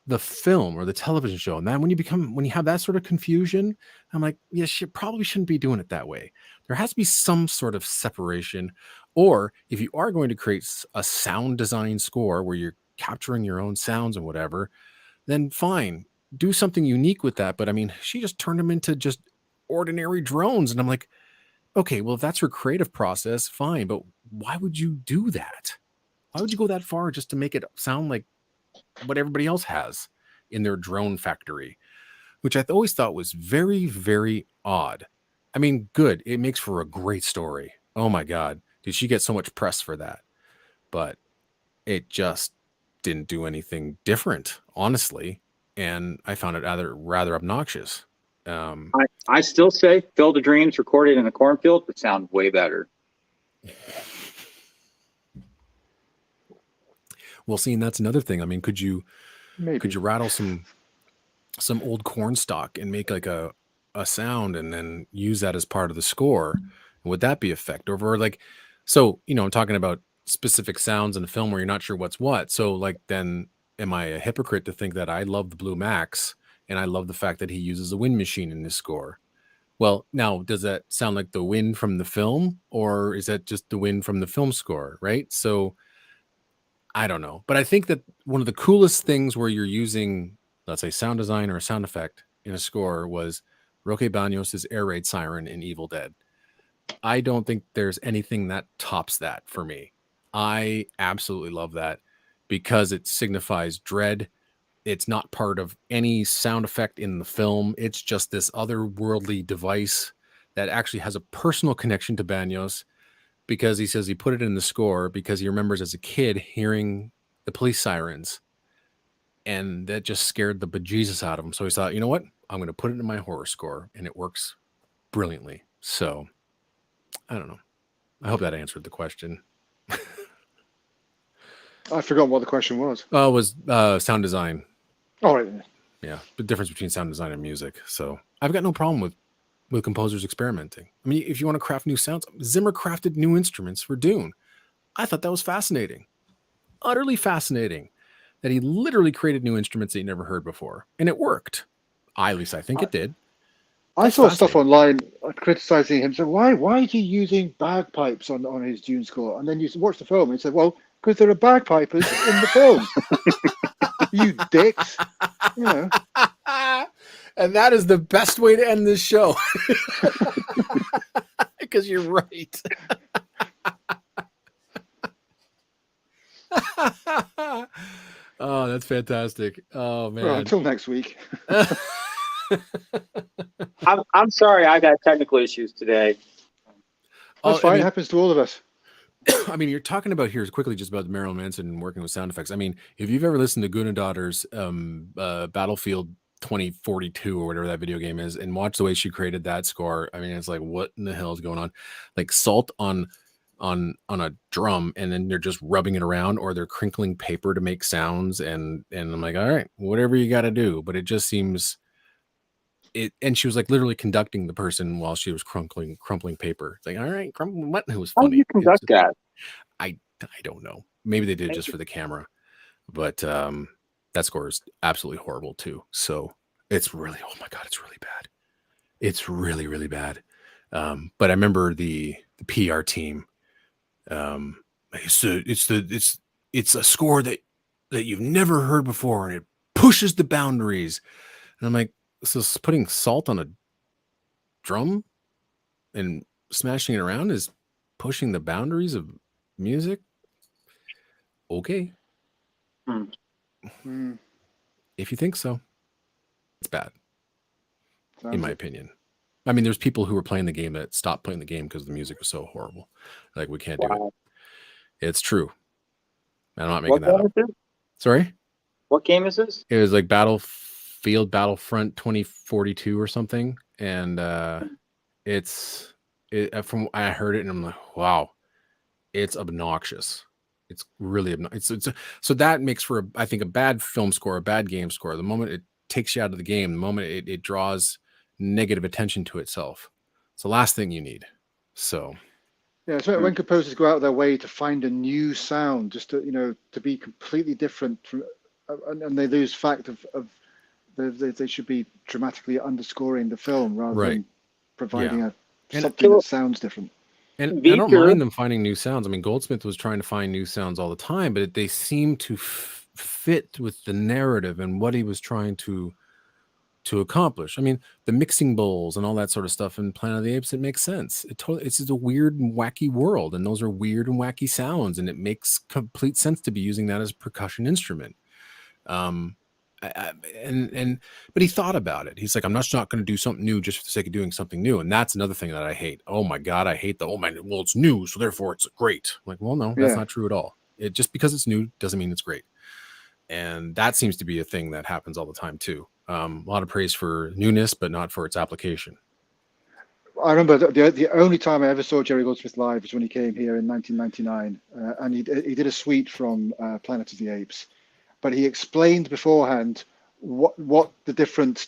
the film or the television show? And then when you have that sort of confusion, I'm like, yes, you probably shouldn't be doing it that way. There has to be some sort of separation. Or if you are going to create a sound design score where you're capturing your own sounds and whatever, then fine, do something unique with that. But I mean, she just turned them into just ordinary drones. And I'm like, okay, well, if that's her creative process, fine. But why would you do that? Why would you go that far just to make it sound like what everybody else has in their drone factory? Which I always thought was very, very odd. I mean, good. It makes for a great story. Oh my God. Did she get so much press for that? But it just didn't do anything different, honestly. And I found it rather obnoxious. I still say Field of Dreams recorded in the cornfield would sound way better. Well, see, and that's another thing. I mean, could you rattle some old corn stalk and make like a sound and then use that as part of the score? Would that be effective? Or like, so, I'm talking about specific sounds in a film where you're not sure what's what. So like, then am I a hypocrite to think that I love the Blue Max and I love the fact that he uses a wind machine in his score? Well, now, does that sound like the wind from the film, or is that just the wind from the film score, right? So I don't know. But I think that one of the coolest things where you're using, let's say, sound design or a sound effect in a score was Roque Banos' air raid siren in Evil Dead. I don't think there's anything that tops that for me. I absolutely love that because it signifies dread. It's not part of any sound effect in the film. It's just this otherworldly device that actually has a personal connection to Banos, because he says he put it in the score because he remembers as a kid hearing the police sirens, and that just scared the bejesus out of him. So he thought, you know what? I'm going to put it in my horror score, and it works brilliantly. So I don't know. I hope that answered the question. I forgot what the question was. Oh, it was sound design. All right. Yeah, the difference between sound design and music. So I've got no problem with composers experimenting. I mean, if you want to craft new sounds, Zimmer crafted new instruments for Dune. I thought that was fascinating. Utterly fascinating that he literally created new instruments that you never heard before. And it worked. At least I think it did. I saw stuff online criticizing him. So why is he using bagpipes on his Dune score? And then you watch the film and he said, well, because there are bagpipers in the film. You dicks. And that is the best way to end this show. Because you're right. Oh, that's fantastic. Oh, man. Well, until next week. I'm sorry, I've had technical issues today. That's fine. It happens to all of us. I mean, you're talking about here quickly just about Marilyn Manson and working with sound effects. I mean, if you've ever listened to Gunadotter's Battlefield 2042 or whatever that video game is, and watch the way she created that score, I mean, it's like, what in the hell is going on? Like salt on a drum, and then they're just rubbing it around, or they're crinkling paper to make sounds, and I'm like, all right, whatever you got to do. But it just seems it. And she was like literally conducting the person while she was crumpling paper. It's like, all right, what? It was funny. How do you conduct that? I don't know. Maybe they did it just for the camera, but that score is absolutely horrible too. So it's really, oh my God, it's really bad. It's really, really bad. But I remember the PR team. It's a score that you've never heard before, and it pushes the boundaries. And I'm like, so putting salt on a drum and smashing it around is pushing the boundaries of music. Okay. If you think so, it's bad. In my opinion. I mean, there's people who were playing the game that stopped playing the game because the music was so horrible. Like, we can't do it. It's true. I'm not making that up. Sorry? What game is this? It was like Battlefront 2042 or something. And from I heard it and I'm like, wow, it's obnoxious. It's really obnoxious. So that makes for, I think, a bad film score, a bad game score. The moment it takes you out of the game, the moment it draws negative attention to itself. It's the last thing you need. So yeah, so when composers go out of their way to find a new sound, just to be completely different from, and they lose fact of they should be dramatically underscoring the film rather than providing something that sounds different. And I don't mind them finding new sounds. I mean, Goldsmith was trying to find new sounds all the time, but they seem to fit with the narrative and what he was trying to accomplish. I mean, the mixing bowls and all that sort of stuff in Planet of the Apes, it makes sense. It's just a weird and wacky world, and those are weird and wacky sounds, and it makes complete sense to be using that as a percussion instrument. But he thought about it. He's like, I'm not going to do something new just for the sake of doing something new. And that's another thing that I hate. Oh my God, I hate well, it's new, so therefore it's great. I'm like, well, no, that's not true at all. Just because it's new doesn't mean it's great. And that seems to be a thing that happens all the time too. A lot of praise for newness, but not for its application. I remember the only time I ever saw Jerry Goldsmith live was when he came here in 1999, and he did a suite from Planet of the Apes. But he explained beforehand what the different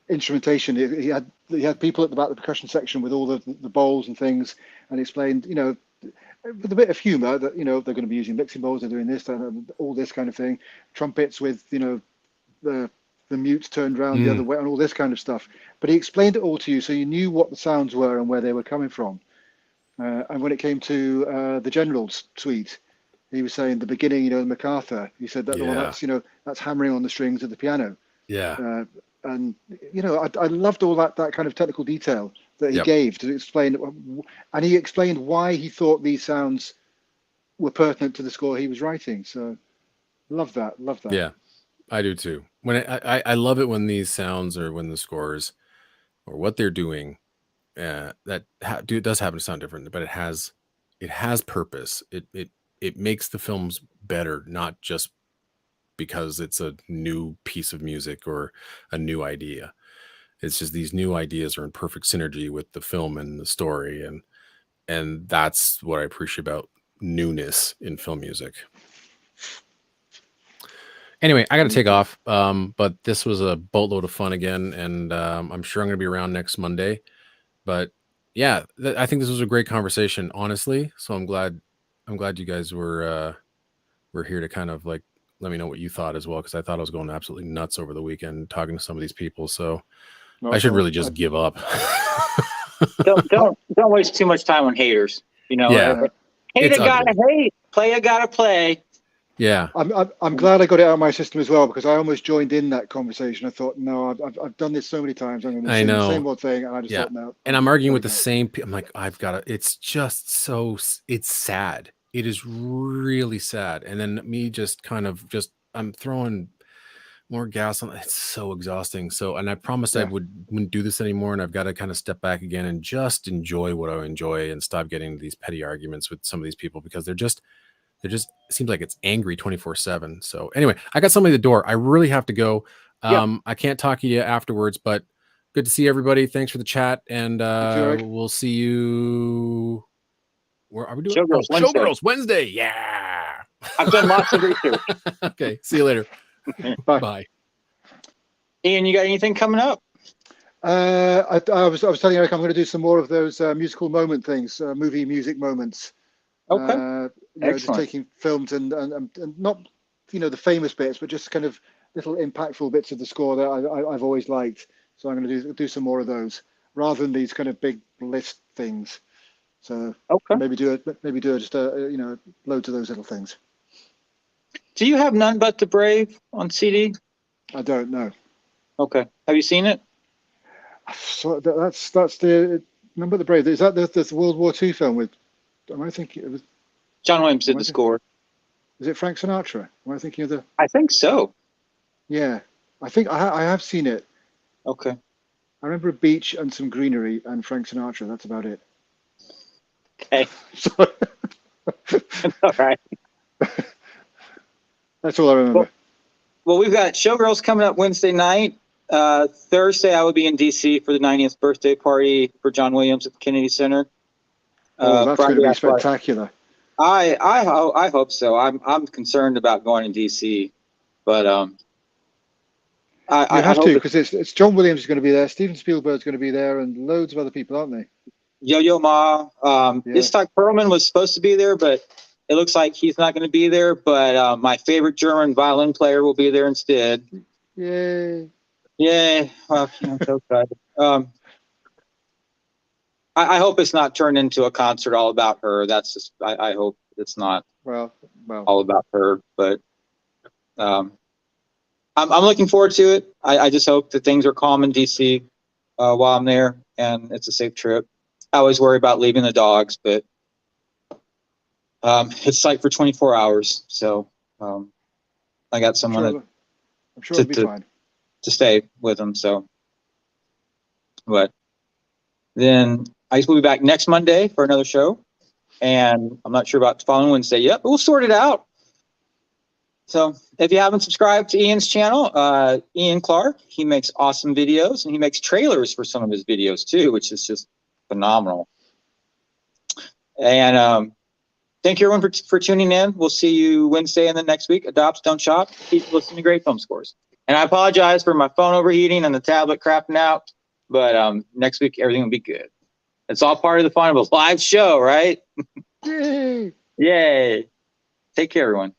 instrumentation. He had people at the back of the percussion section with all the bowls and things, and explained, with a bit of humor that they're going to be using mixing bowls, they're doing this, all this kind of thing, trumpets with the mutes turned around the other way, and all this kind of stuff. But he explained it all to you, so you knew what the sounds were and where they were coming from. And when it came to the General's suite, he was saying the beginning, MacArthur. He said that that's hammering on the strings of the piano. Yeah. And I loved all that kind of technical detail that he gave to explain, and he explained why he thought these sounds were pertinent to the score he was writing. So, love that. Yeah, I do too. When I love it when these sounds or when the scores or what they're doing, does happen to sound different, but it has purpose. It makes the films better, not just because it's a new piece of music or a new idea. It's just these new ideas are in perfect synergy with the film and the story, and that's what I appreciate about newness in film music. Anyway, I got to take off, but this was a boatload of fun again, and I'm sure I'm going to be around next Monday. But yeah, I think this was a great conversation, honestly. So I'm glad you guys were here to kind of like let me know what you thought as well, because I thought I was going absolutely nuts over the weekend talking to some of these people. So I should really just give up. don't waste too much time on haters. Yeah, hater gotta hate, player gotta play. Yeah, I'm glad I got it out of my system as well, because I almost joined in that conversation. I thought, no, I've done this so many times. I'm going to say the same old thing, and I just thought, no. And I'm arguing with the same. I'm like, I've got to. It's just so. It's sad. It is really sad. And then me just kind of I'm throwing more gas on. It's so exhausting. So, and I promised I wouldn't do this anymore, and I've got to kind of step back again and just enjoy what I enjoy and stop getting into these petty arguments with some of these people, because they're just seems like it's angry 24/7. So anyway, I got somebody at the door. I really have to go. I can't talk to you afterwards, but good to see everybody. Thanks for the chat, and we'll see you. Where are we doing? Showgirls Wednesday. Yeah. I've done lots of research. Okay. See you later. Bye. Ian, you got anything coming up? I was telling Eric I'm going to do some more of those musical moment things, movie music moments. Okay. Just taking films and not the famous bits, but just kind of little impactful bits of the score that I've always liked. So I'm going to do some more of those rather than these kind of big list things. So maybe do just loads of those little things. Do you have None But the Brave on CD? I don't know. Okay. Have you seen it? So that's the Number the Brave. Is that the World War II film with? Am I thinking it was? John Williams did the score. Is it Frank Sinatra? Am I thinking of the? I think so. Yeah, I think I have seen it. Okay. I remember a beach and some greenery and Frank Sinatra. That's about it. Okay. So, All right. that's all I remember. Well, we've got Showgirls coming up Wednesday night. Thursday, I will be in D.C. for the 90th birthday party for John Williams at the Kennedy Center. That's going to be spectacular. I hope so. I'm concerned about going to D.C., but I have to, because it's John Williams is going to be there, Steven Spielberg's going to be there, and loads of other people, aren't they? Yo-Yo Ma. Itzhak Perlman was supposed to be there, but it looks like he's not going to be there. But my favorite German violin player will be there instead. Yay! Yay! Well, I'm so excited. I hope it's not turned into a concert all about her. That's just I hope it's not all about her. But I'm looking forward to it. I just hope that things are calm in DC while I'm there and it's a safe trip. I always worry about leaving the dogs, but it's like for 24 hours. So I got someone I'm sure it'll be fine to stay with them. So, but then I guess we'll be back next Monday for another show. And I'm not sure about the following Wednesday yet, but we'll sort it out. So if you haven't subscribed to Ian's channel, Ian Clark, he makes awesome videos and he makes trailers for some of his videos too, which is just phenomenal. And thank you everyone for tuning in. We'll see you Wednesday and then next week. Adopt, don't shop. Keep listening to great film scores. And I apologize for my phone overheating and the tablet crapping out, but next week everything will be good. It's all part of the fun of a live show, right? Yay! Yay. Take care, everyone.